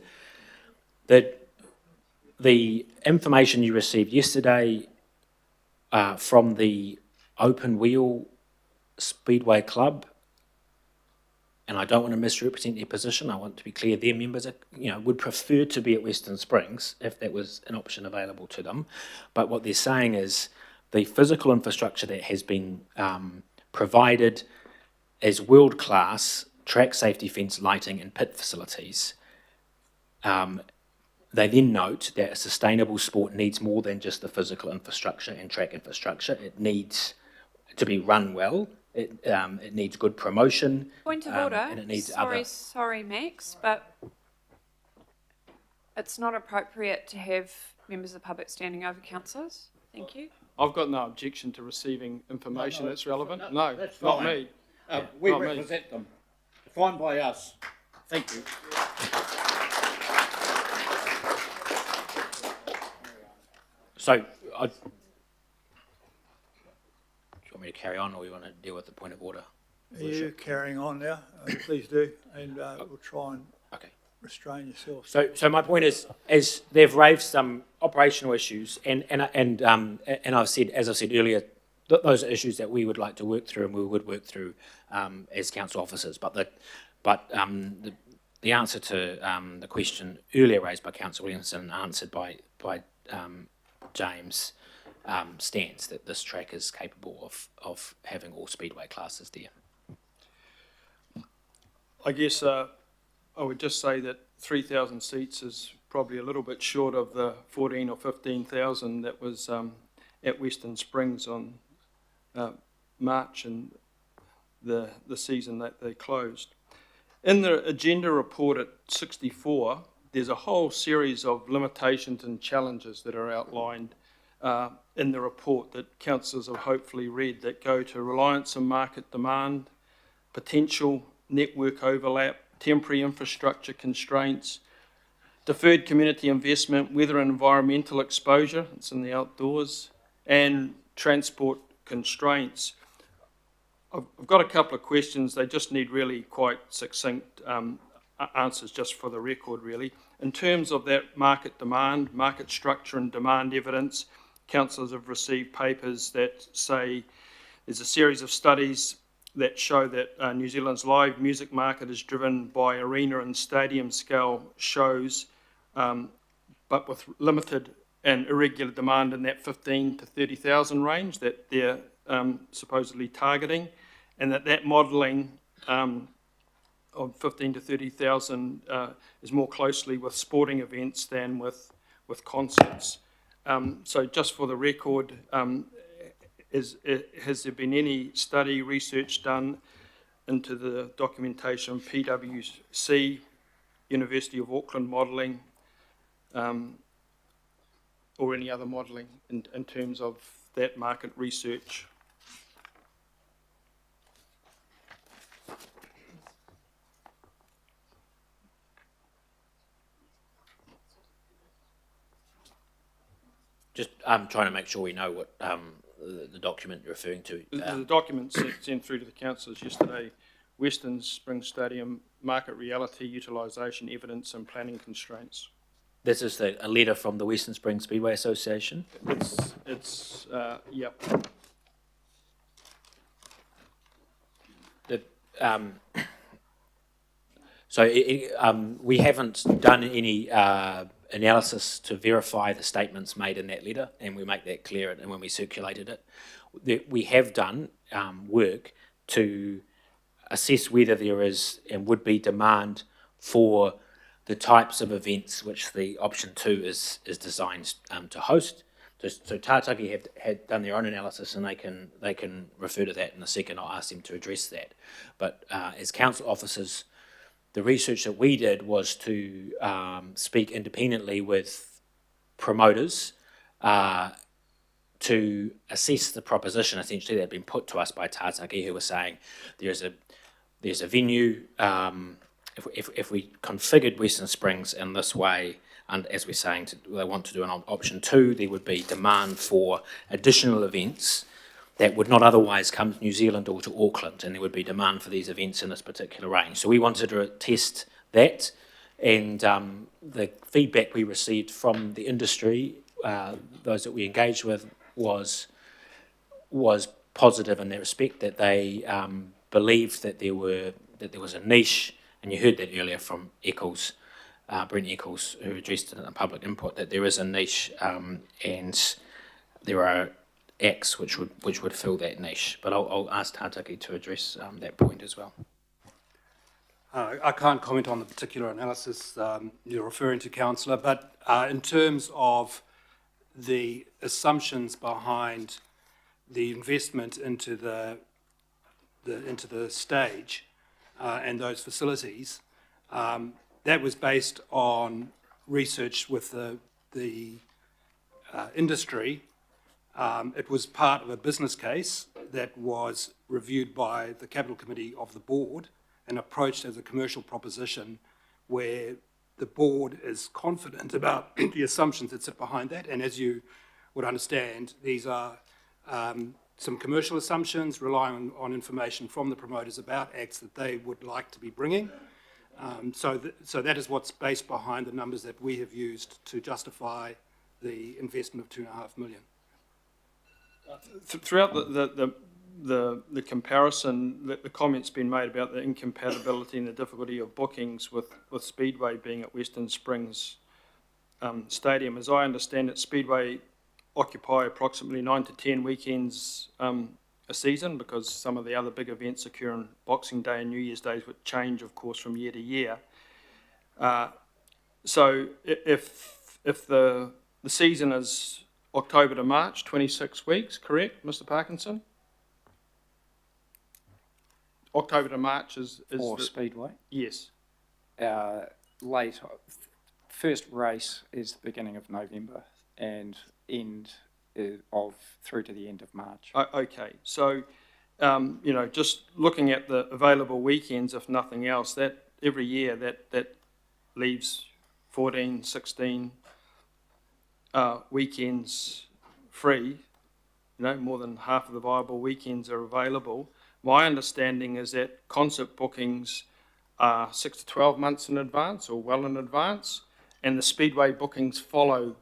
The information you received yesterday from the Open Wheel Speedway Club and I don't want to misrepresent their position. I want to be clear, their members are, would prefer to be at Western Springs if that was an option available to them. But what they're saying is the physical infrastructure that has been provided as world-class track safety fence lighting and pit facilities. They then note that a sustainable sport needs more than just the physical infrastructure and track infrastructure. It needs to be run well. It needs good promotion. Point of order. And it needs Sorry, Max, but it's not appropriate to have members of the public standing over councillors. Thank you. I've got no objection to receiving information that's relevant. No, that's not fine. me. We Not me. represent them. Fine by us. Thank you. So, do you want me to carry on, or you want to deal with the point of order? Are you carrying on now? Please do, and we'll try and Okay. restrain yourself. So my point is they've raised some operational issues, and I've said, as I said earlier, those are issues that we would like to work through, and we would work through as council officers. But the answer to the question earlier raised by Councillor Williamson, answered by James, stands that this track is capable of having all speedway classes there. I guess I would just say that 3,000 seats is probably a little bit short of the 14 or 15,000 that was at Western Springs on March and the season that they closed. In the agenda report at 64, there's a whole series of limitations and challenges that are outlined in the report that councillors have hopefully read, that go to reliance on market demand, potential network overlap, temporary infrastructure constraints, deferred community investment, weather and environmental exposure, it's in the outdoors, and transport constraints. I've got a couple of questions. They just need really quite succinct answers just for the record, really. In terms of that market demand, market structure and demand evidence, councillors have received papers that say there's a series of studies that show that New Zealand's live music market is driven by arena and stadium scale shows, but with limited and irregular demand in that 15 to 30,000 range that they're supposedly targeting, and that modelling of 15 to 30,000 is more closely with sporting events than with concerts. So just for the record, has there been any study, research done into the documentation, PwC, University of Auckland modelling, or any other modelling in terms of that market research? Just I'm trying to make sure we know what the document you're referring to. The document sent through to the councillors yesterday, Western Springs Stadium, market reality, utilisation, evidence and planning constraints. This is a letter from the Western Springs Speedway Association. It's yep. We haven't done any analysis to verify the statements made in that letter, and we make that clear and when we circulated it. We have done work to assess whether there is and would be demand for the types of events which the option 2 is designed to host. So Tātaki had done their own analysis, and they can refer to that in a second. I'll ask them to address that. But as council officers, the research that we did was to speak independently with promoters to assess the proposition essentially that had been put to us by Tātaki, who was saying there's a venue. If we configured Western Springs in this way, and as we're saying, they want to do an option 2, there would be demand for additional events that would not otherwise come to New Zealand or to Auckland, and there would be demand for these events in this particular range. So we wanted to test that, and the feedback we received from the industry, those that we engaged with, was positive in that respect, that they believed that there were that there was a niche, and you heard that earlier from Eccles, Brent Eccles, who addressed it in the public input, that there is a niche, and there are acts which would fill that niche. But I'll ask Tātaki to address that point as well. I can't comment on the particular analysis you're referring to, councillor, but in terms of the assumptions behind the investment into the stage and those facilities, that was based on research with the industry. It was part of a business case that was reviewed by the Capital Committee of the board and approached as a commercial proposition where the board is confident about the assumptions that sit behind that. And as you would understand, these are some commercial assumptions relying on information from the promoters about acts that they would like to be bringing. So that is what's based behind the numbers that we have used to justify the investment of $2.5 million. Throughout the comparison, the comments been made about the incompatibility and the difficulty of bookings with Speedway being at Western Springs Stadium. As I understand it, Speedway occupy approximately 9 to 10 weekends a season, because some of the other big events occur on Boxing Day and New Year's Days, which change, of course, from year to year. So if the season is October to March, 26 weeks, correct, Mr. Parkinson? October to March is For Speedway? Yes. First race is the beginning of November and end of through to the end of March. Okay, so, just looking at the available weekends, if nothing else, that every year that leaves 14, 16 weekends free. More than half of the viable weekends are available. My understanding is that concert bookings are 6 to 12 months in advance, or well in advance, and the Speedway bookings follow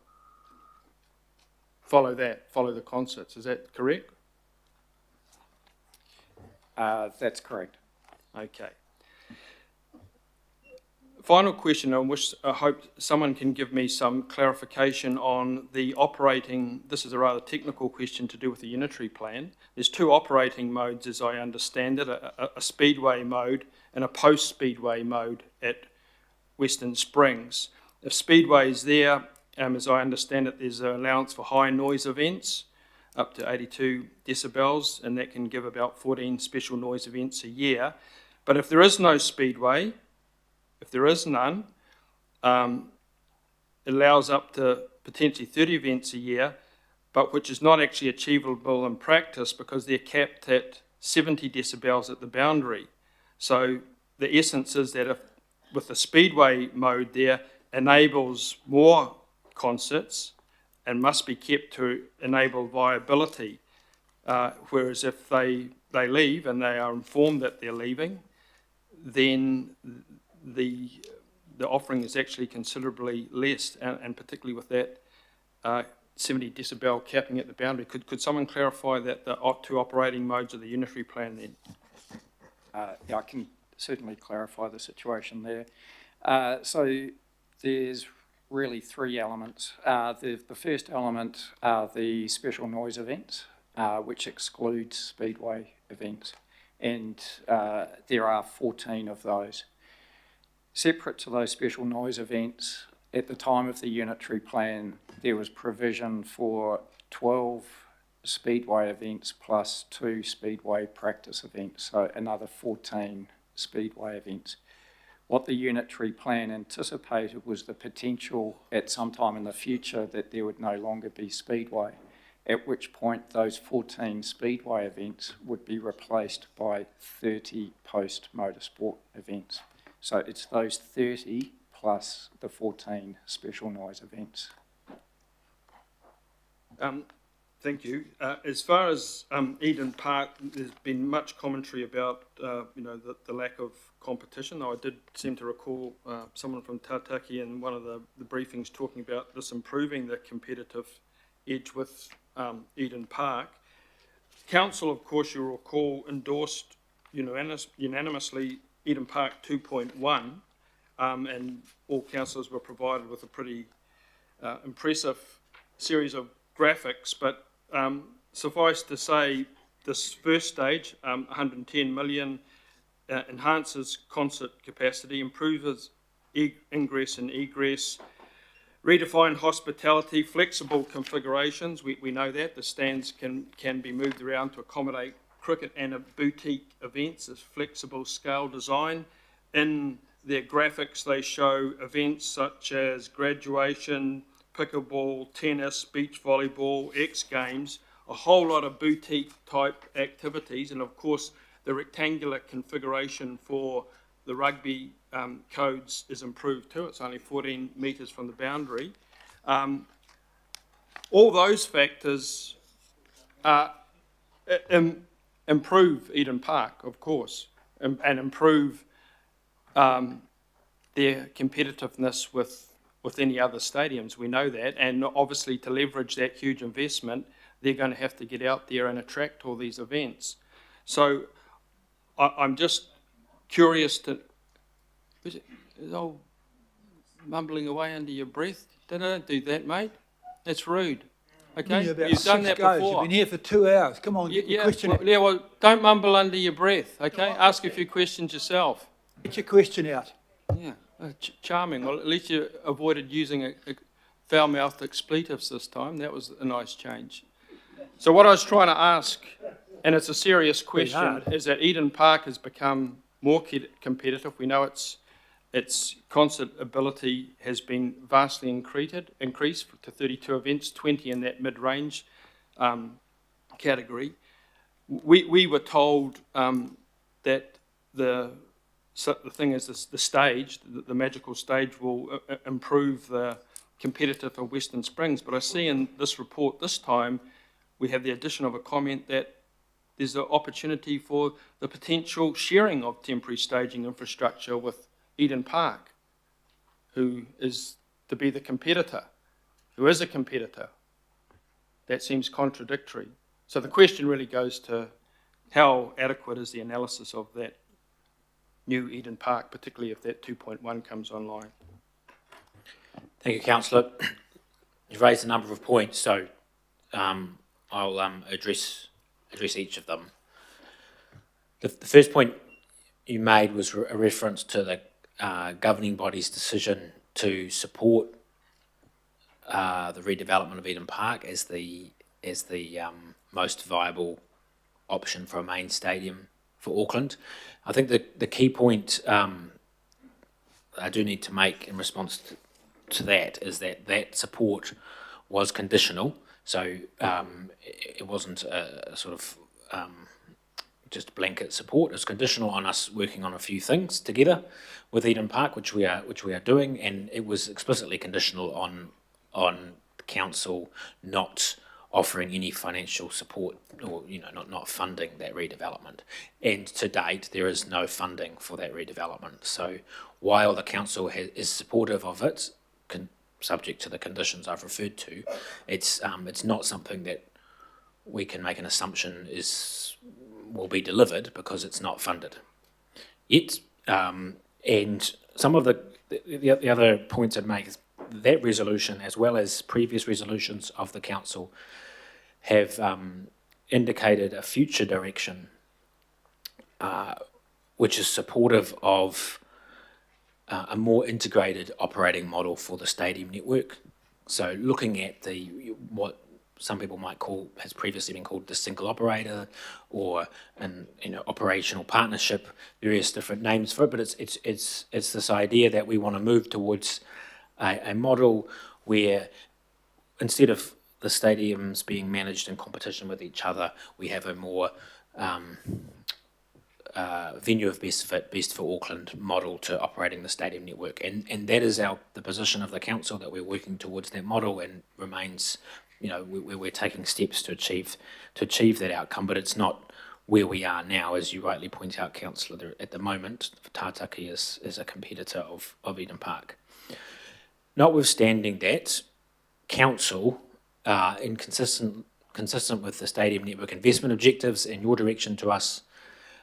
the concerts. Is that correct? That's correct. Okay. Final question, I hope someone can give me some clarification on the operating. This is a rather technical question to do with the unitary plan. There's two operating modes, as I understand it, a Speedway mode and a post-Speedway mode at Western Springs. If Speedway is there, as I understand it, there's an allowance for high noise events up to 82 decibels, and that can give about 14 special noise events a year. But if there is no Speedway, if there is none, it allows up to potentially 30 events a year, but which is not actually achievable in practice because they're capped at 70 decibels at the boundary. So the essence is that if with the Speedway mode there enables more concerts and must be kept to enable viability, whereas if they leave and they are informed that they're leaving, then the offering is actually considerably less, and particularly with that 70 decibel capping at the boundary. Could someone clarify that the two operating modes of the unitary plan then? Yeah, I can certainly clarify the situation there. So there's really three elements. The first element are the special noise events, which excludes Speedway events, and there are 14 of those. Separate to those special noise events, at the time of the unitary plan, there was provision for 12 Speedway events plus 2 Speedway practice events, so another 14 Speedway events. What the unitary plan anticipated was the potential at some time in the future that there would no longer be Speedway, at which point those 14 Speedway events would be replaced by 30 post-motorsport events. So it's those 30 plus the 14 special noise events. Thank you. As far as Eden Park, there's been much commentary about the lack of competition. I did seem to recall someone from Tātaki in one of the briefings talking about this improving the competitive edge with Eden Park. Council, of course, you'll recall, endorsed unanimously Eden Park 2.1, and all councillors were provided with a pretty impressive series of graphics, but suffice to say, this first stage, 110 million, enhances concert capacity, improves ingress and egress, redefine hospitality, flexible configurations. We know that the stands can be moved around to accommodate cricket and boutique events. As flexible scale design. In their graphics, they show events such as graduation, pickleball, tennis, beach volleyball, X Games, a whole lot of boutique type activities, and of course the rectangular configuration for the rugby codes is improved too. It's only 14 metres from the boundary. All those factors improve Eden Park, of course, and improve their competitiveness with any other stadiums. We know that, and obviously to leverage that huge investment, they're going to have to get out there and attract all these events. So I'm just curious to... Is all mumbling away under your breath? Don't do that, mate. That's rude. Okay? You've done that before. You've been here for 2 hours. Come on, get your question out. Well, don't mumble under your breath, okay? Ask a few questions yourself. Get your question out. Yeah, charming. Well, at least you avoided using a foul-mouthed expletives this time. That was a nice change. So what I was trying to ask, and it's a serious question, is that Eden Park has become more competitive. We know its concert ability has been vastly increased to 32 events, 20 in that mid-range category. We were told that the thing is the stage, the magical stage, will improve the competitive of Western Springs. But I see in this report this time we have the addition of a comment that there's an opportunity for the potential sharing of temporary staging infrastructure with Eden Park, who is to be the competitor, who is a competitor. That seems contradictory. So the question really goes to how adequate is the analysis of that new Eden Park, particularly if that 2.1 comes online. Thank you, Councillor. You've raised a number of points, so I'll address each of them. The first point you made was a reference to the governing body's decision to support the redevelopment of Eden Park as the most viable option for a main stadium for Auckland. I think the key point I do need to make in response to that is that support was conditional. So it wasn't a sort of just blanket support. It's conditional on us working on a few things together with Eden Park, which we are doing, and it was explicitly conditional on the council not offering any financial support or not funding that redevelopment. And to date, there is no funding for that redevelopment. So while the council is supportive of it, subject to the conditions I've referred to, it's not something that we can make an assumption will be delivered because it's not funded yet. And some of the other points I'd make is that resolution, as well as previous resolutions of the council, have indicated a future direction which is supportive of a more integrated operating model for the stadium network. So looking at what some people might call, has previously been called the single operator, or an operational partnership, various different names for it, but it's this idea that we want to move towards a model where instead of the stadiums being managed in competition with each other, we have a more venue of best fit, best for Auckland model to operating the stadium network, and that is the position of the council, that we're working towards that model, and remains, we're taking steps to achieve that outcome, but it's not where we are now, as you rightly point out, Councillor. At the moment, Tātaki is a competitor of Eden Park. Notwithstanding that, council, consistent with the stadium network investment objectives and your direction to us,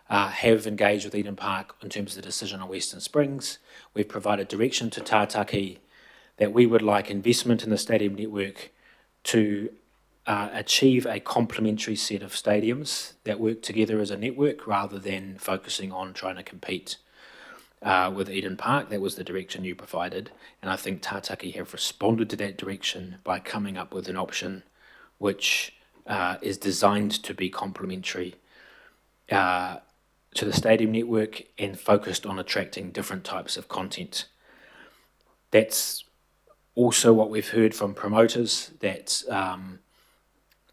have engaged with Eden Park in terms of the decision on Western Springs. We've provided direction to Tātaki that we would like investment in the stadium network to achieve a complementary set of stadiums that work together as a network rather than focusing on trying to compete with Eden Park. That was the direction you provided, and I think Tātaki have responded to that direction by coming up with an option which is designed to be complementary to the stadium network and focused on attracting different types of content. That's also what we've heard from promoters, that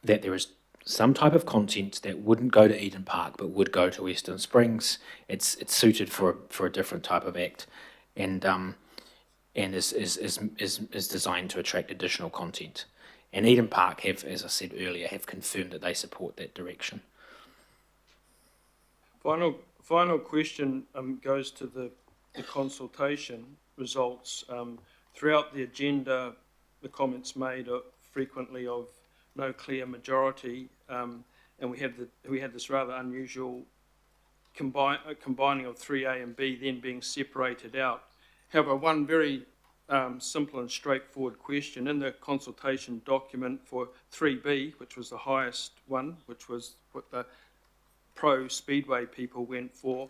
that there is some type of content that wouldn't go to Eden Park but would go to Western Springs. It's suited for a different type of act, and is designed to attract additional content. And Eden Park have, as I said earlier, have confirmed that they support that direction. Final question goes to the consultation results. Throughout the agenda, the comments made are frequently of no clear majority, and we had this rather unusual combining of 3A and B then being separated out. However, one very simple and straightforward question in the consultation document for 3B, which was the highest one, which was what the pro-Speedway people went for,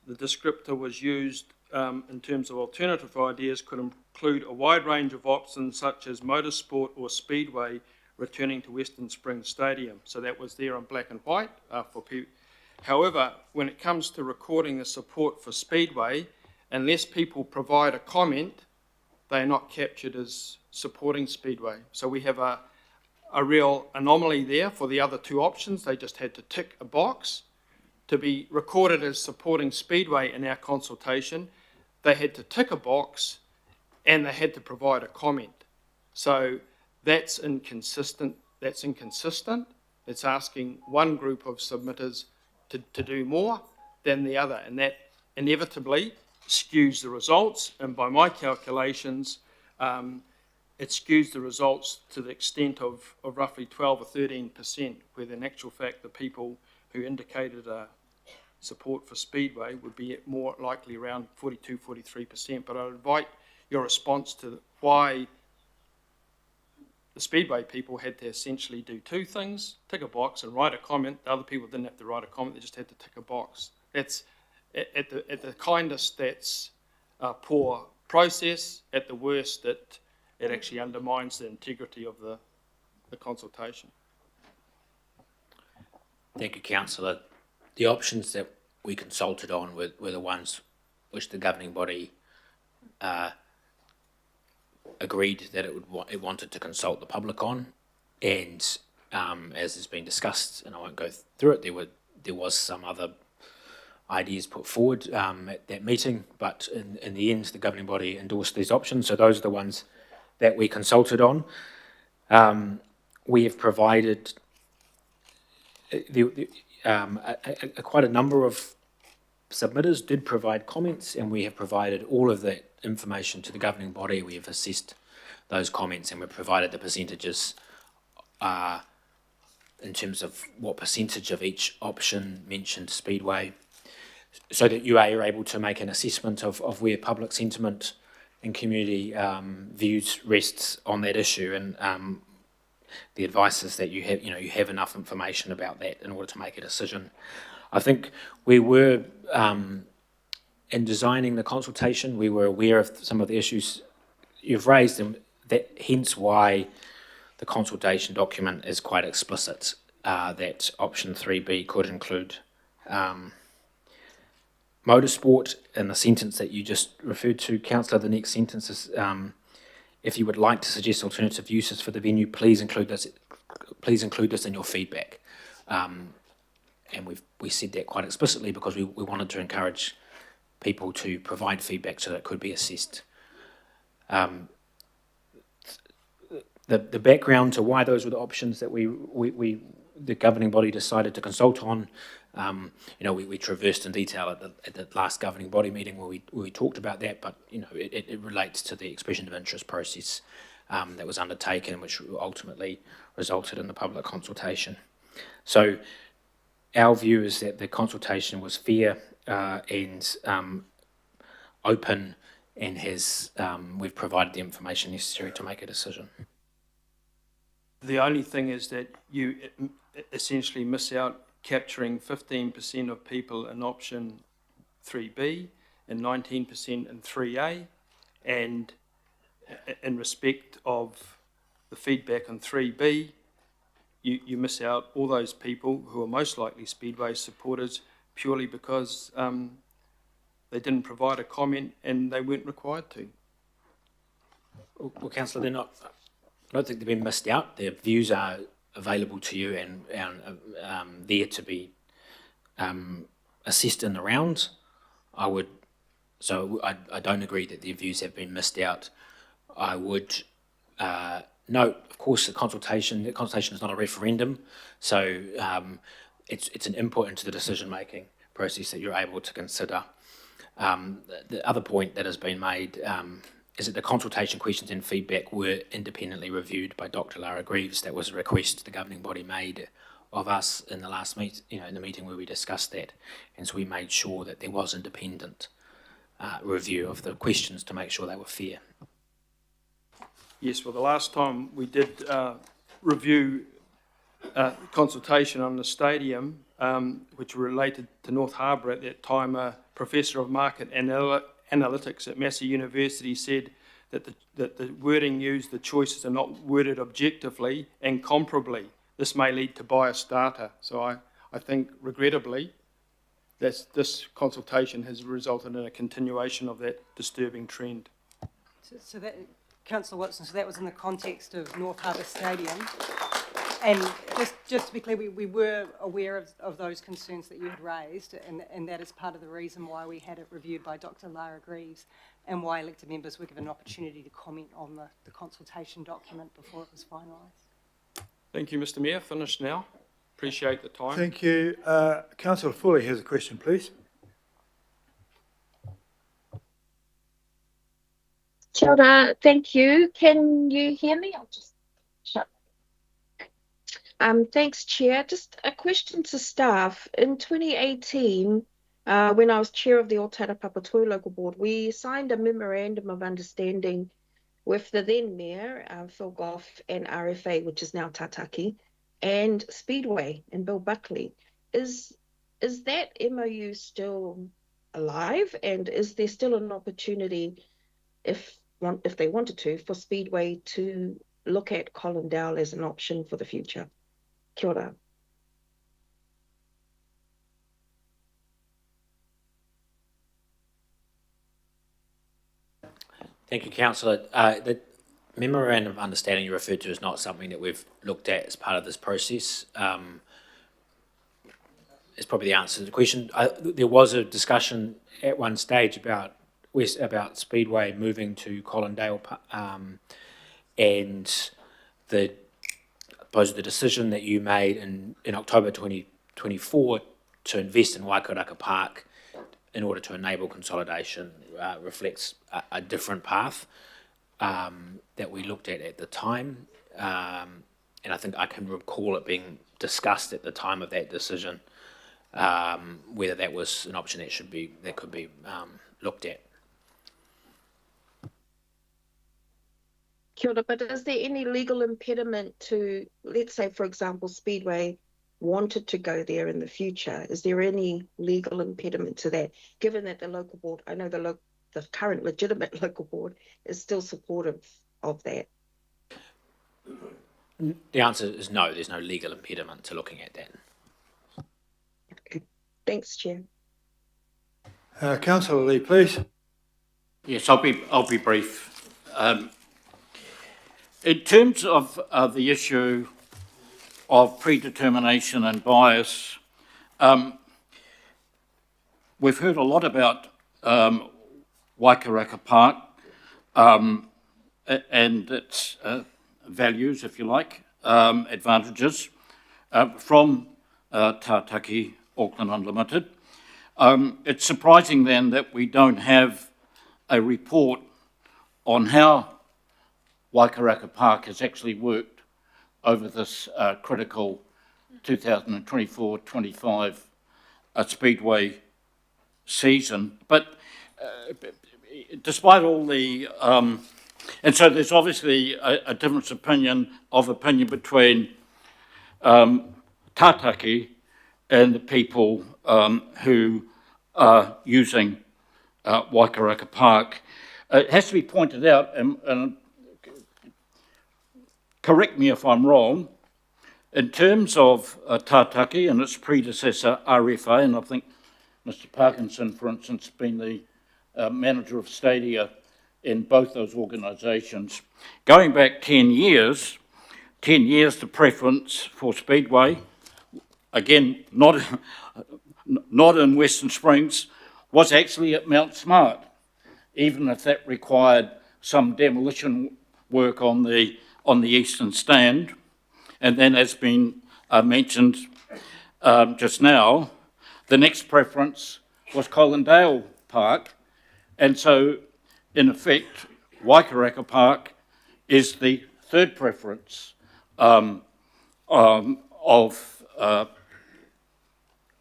the descriptor was used in terms of alternative ideas could include a wide range of options such as motorsport or Speedway returning to Western Springs Stadium. So that was there in black and white for people. However, when it comes to recording the support for Speedway, unless people provide a comment, they are not captured as supporting Speedway. So we have a real anomaly there for the other two options. They just had to tick a box. To be recorded as supporting Speedway in our consultation, they had to tick a box and they had to provide a comment. So that's inconsistent. It's asking one group of submitters to do more than the other, and that inevitably skews the results. And by my calculations, it skews the results to the extent of roughly 12 or 13%, where in actual fact the people who indicated support for Speedway would be more likely around 42, 43%. But I invite your response to why the Speedway people had to essentially do two things: tick a box and write a comment. The other people didn't have to write a comment, they just had to tick a box. That's at the kindest, that's a poor process. At the worst, it actually undermines the integrity of the consultation. Thank you, Councillor. The options that we consulted on were the ones which the governing body agreed that it wanted to consult the public on, and as has been discussed, and I won't go through it, there was some other ideas put forward at that meeting, but in the end the governing body endorsed these options, so those are the ones that we consulted on. We have provided quite a number of submitters did provide comments, and we have provided all of that information to the governing body. We have assessed those comments and we've provided the percentages in terms of what percentage of each option mentioned Speedway, so that you are able to make an assessment of where public sentiment and community views rests on that issue. And the advice is that you have enough information about that in order to make a decision. I think we were, in designing the consultation, we were aware of some of the issues you've raised, and that hence why the consultation document is quite explicit that option 3B could include motorsport. In the sentence that you just referred to, Councillor, the next sentence is, if you would like to suggest alternative uses for the venue, please include this in your feedback. And we said that quite explicitly because we wanted to encourage people to provide feedback so that it could be assessed. The background to why those were the options that the governing body decided to consult on, we traversed in detail at the last governing body meeting where we talked about that, but it relates to the expression of interest process that was undertaken, which ultimately resulted in the public consultation. So our view is that the consultation was fair and open, and we've provided the information necessary to make a decision. The only thing is that you essentially miss out capturing 15% of people in option 3B and 19% in 3A, and in respect of the feedback on 3B, you miss out all those people who are most likely Speedway supporters purely because they didn't provide a comment and they weren't required to. Well, Councillor, I don't think they've been missed out. Their views are available to you and there to be assessed in the round. I don't agree that their views have been missed out. I would note, of course, the consultation is not a referendum, so it's an input into the decision-making process that you're able to consider. The other point that has been made is that the consultation questions and feedback were independently reviewed by Dr. Lara Greaves. That was a request the governing body made of us in the last in the meeting where we discussed that, and so we made sure that there was independent review of the questions to make sure they were fair. Yes, well, the last time we did review consultation on the stadium, which related to North Harbour at that time, a professor of market analytics at Massey University said that the wording used, the choices are not worded objectively and comparably. This may lead to bias data. So I think, regrettably, this consultation has resulted in a continuation of that disturbing trend. So that, Councillor Watson, so that was in the context of North Harbour Stadium. And just to be clear, we were aware of those concerns that you had raised, and that is part of the reason why we had it reviewed by Dr. Lara Greaves and why elected members were given an opportunity to comment on the consultation document before it was finalised. Thank you, Mr Mayor. Finished now. Appreciate the time. Thank you. Councillor Foley has a question, please. Kia ora, thank you. Can you hear me? I'll just shut. Thanks, Chair. Just a question to staff. In 2018, when I was chair of the Otara Papatoi Local Board, we signed a memorandum of understanding with the then Mayor, Phil Goff, and RFA, which is now Tataki, and Speedway and Bill Buckley. Is that MOU still alive, and is there still an opportunity, if they wanted to, for Speedway to look at Colindale as an option for the future? Kia ora. Thank you, Councillor. The memorandum of understanding you referred to is not something that we've looked at as part of this process. It's probably the answer to the question. There was a discussion at one stage about Speedway moving to Colindale, and the decision that you made in October 2024 to invest in Waikaraka Park in order to enable consolidation reflects a different path that we looked at the time, and I think I can recall it being discussed at the time of that decision, whether that was an option that could be looked at. Kia ora, but is there any legal impediment to, let's say, for example, Speedway wanted to go there in the future? Is there any legal impediment to that, given that the local board, I know the current legitimate local board is still supportive of that? The answer is no, there's no legal impediment to looking at that. Okay. Thanks, Chair. Councillor Lee, please. Yes, I'll be brief. In terms of the issue of predetermination and bias, we've heard a lot about Waikaraka Park and its values, if you like, advantages from Tātaki Auckland Unlimited. It's surprising then that we don't have a report on how Waikaraka Park has actually worked over this critical 2024-25 Speedway season. But despite all the, and so there's obviously a difference of opinion between Tātaki and the people who are using Waikaraka Park. It has to be pointed out, and correct me if I'm wrong, in terms of Tātaki and its predecessor RFA, and I think Mr Parkinson, for instance, has been the manager of Stadia in both those organisations. Going back 10 years, the preference for Speedway, again, not in Western Springs, was actually at Mount Smart, even if that required some demolition work on the eastern stand. And then, as been mentioned just now, the next preference was Colindale Park. And so, in effect, Waikaraka Park is the third preference of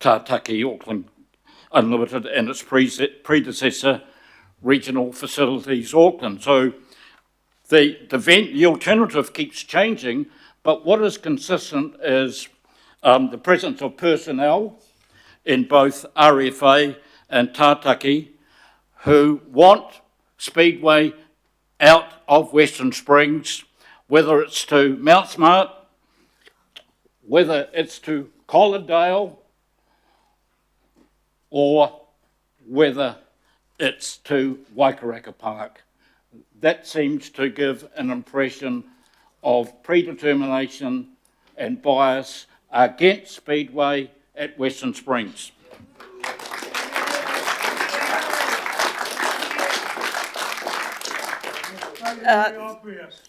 Tātaki Auckland Unlimited and its predecessor, Regional Facilities Auckland. So the alternative keeps changing, but what is consistent is the presence of personnel in both RFA and Tātaki who want Speedway out of Western Springs, whether it's to Mount Smart, whether it's to Colindale, or whether it's to Waikaraka Park. That seems to give an impression of predetermination and bias against Speedway at Western Springs.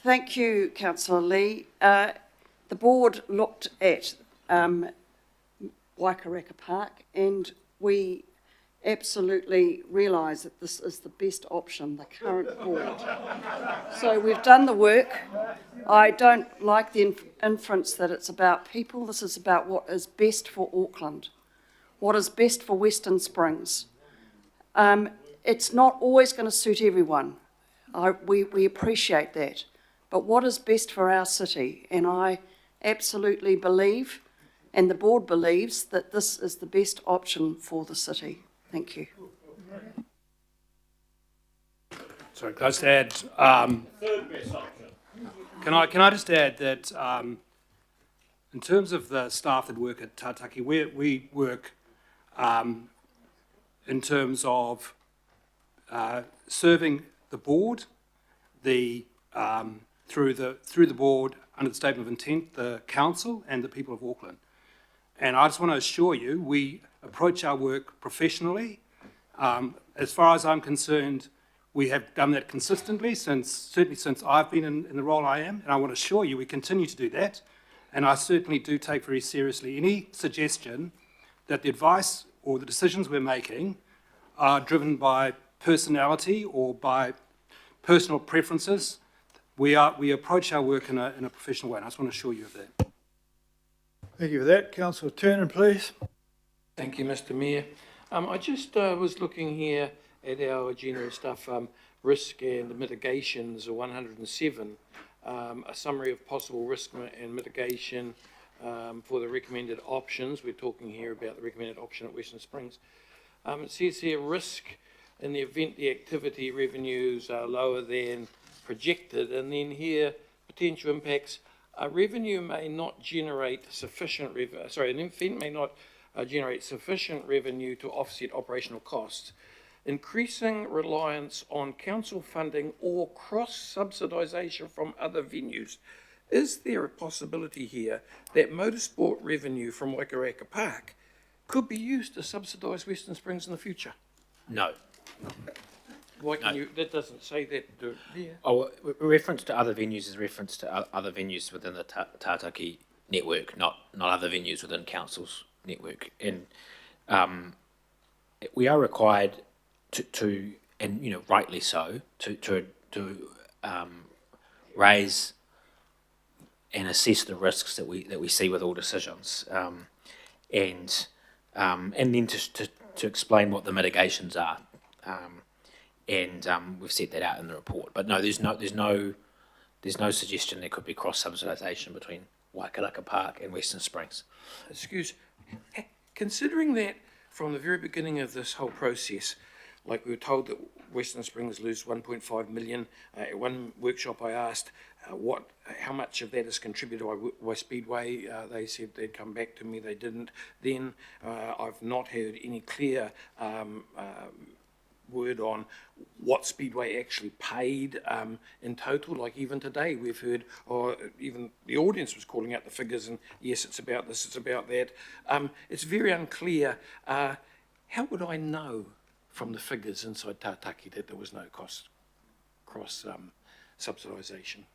Thank you, Councillor Lee. The board looked at Waikaraka Park, and we absolutely realise that this is the best option, the current board. So we've done the work. I don't like the inference that it's about people. This is about what is best for Auckland, what is best for Western Springs. It's not always going to suit everyone. We appreciate that. But what is best for our city? And I absolutely believe, and the board believes, that this is the best option for the city. Thank you. Sorry, can I just add? Can I just add that in terms of the staff that work at Tātaki, we work in terms of serving the board, through the board under the statement of intent, the council and the people of Auckland. And I just want to assure you, we approach our work professionally. As far as I'm concerned, we have done that consistently certainly since I've been in the role I am, and I want to assure you we continue to do that. And I certainly do take very seriously any suggestion that the advice or the decisions we're making are driven by personality or by personal preferences. We approach our work in a professional way, and I just want to assure you of that. Thank you for that. Councillor Turner, please. Thank you, Mr Mayor. I just was looking here at our agenda of stuff, risk and mitigations, 107, a summary of possible risk and mitigation for the recommended options. We're talking here about the recommended option at Western Springs. It says here risk in the event the activity revenues are lower than projected, and then here potential impacts. Revenue may not generate sufficient an event may not generate sufficient revenue to offset operational costs. Increasing reliance on council funding or cross-subsidisation from other venues. Is there a possibility here that motorsport revenue from Waikaraka Park could be used to subsidise Western Springs in the future? No. Why can you, that doesn't say that, yeah. Oh, reference to other venues is reference to other venues within the Tātaki network, not other venues within council's network. And we are required to and you know rightly so, to raise and assess the risks that we see with all decisions, and then to explain what the mitigations are, and we've set that out in the report. But no, there's no suggestion there could be cross subsidisation between Waikaraka Park and Western Springs. Excuse, considering that from the very beginning of this whole process, like we were told that Western Springs lose 1.5 million. At one workshop I asked how much of that is contributed by Speedway. They said they'd come back to me, they didn't. Then I've not heard any clear word on what Speedway actually paid in total. Like even today we've heard, or even the audience was calling out the figures, and yes, it's about this, it's about that. It's very unclear. How would I know from the figures inside Tātaki that there was no cross subsidisation?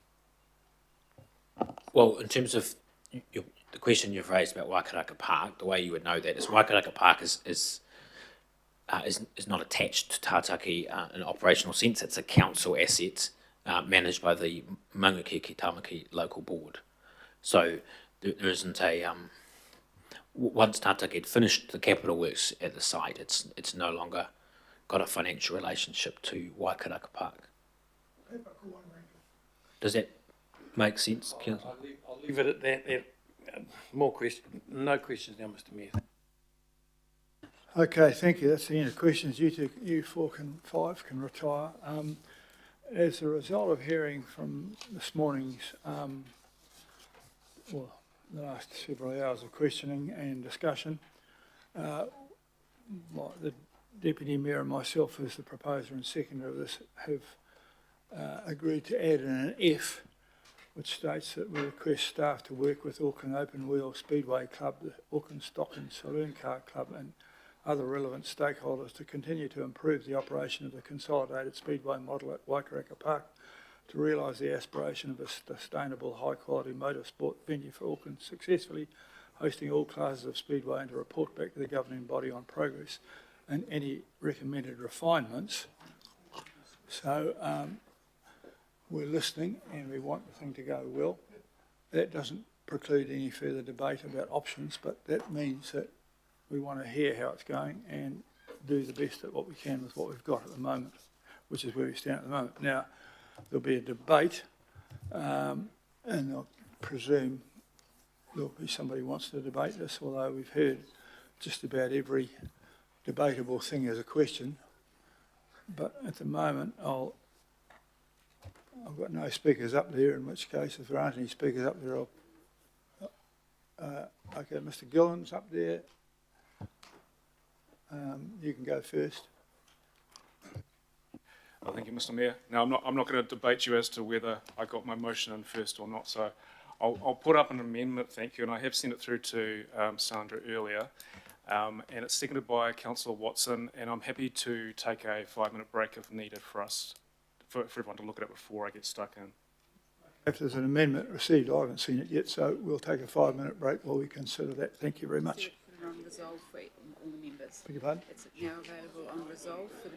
Well, in terms of the question you've raised about Waikaraka Park, the way you would know that is Waikaraka Park is not attached to Tātaki in an operational sense. It's a council asset managed by the Maungakī ki Tāmaki local board. So there isn't a once Tātaki had finished the capital works at the site, it's no longer got a financial relationship to Waikaraka Park. Does that make sense, Councillor? I'll leave it at that. More questions? No questions now, Mr. Mayor. Okay, thank you. That's the end of questions. You 4 and 5 can retire. As a result of hearing from this morning's, the last several hours of questioning and discussion, the Deputy Mayor and myself, as the proposer and seconder of this, have agreed to add in an F, which states that we request staff to work with Auckland Open Wheel Speedway Club, the Auckland Stock and Saloon Car Club, and other relevant stakeholders to continue to improve the operation of the consolidated speedway model at Waikaraka Park to realise the aspiration of a sustainable, high-quality motorsport venue for Auckland, successfully hosting all classes of speedway, and to report back to the governing body on progress and any recommended refinements. So we're listening and we want the thing to go well. That doesn't preclude any further debate about options, but that means that we want to hear how it's going and do the best at what we can with what we've got at the moment, which is where we stand at the moment. Now, there'll be a debate, and I presume there'll be somebody who wants to debate this, although we've heard just about every debatable thing as a question. But at the moment, I've got no speakers up there, in which case, if there aren't any speakers up there, okay, Mr. Gillen's up there. You can go first. Oh, thank you, Mr. Mayor. Now, I'm not going to debate you as to whether I got my motion in first or not, so I'll put up an amendment, thank you, and I have sent it through to Sandra earlier, and it's seconded by Councillor Watson, and I'm happy to take a 5-minute break if needed for everyone to look at it before I get stuck in. If there's an amendment received, I haven't seen it yet, so we'll take a 5-minute break while we consider that. Thank you very much. On resolve for all the members. Beg your pardon? It's now available on resolve for the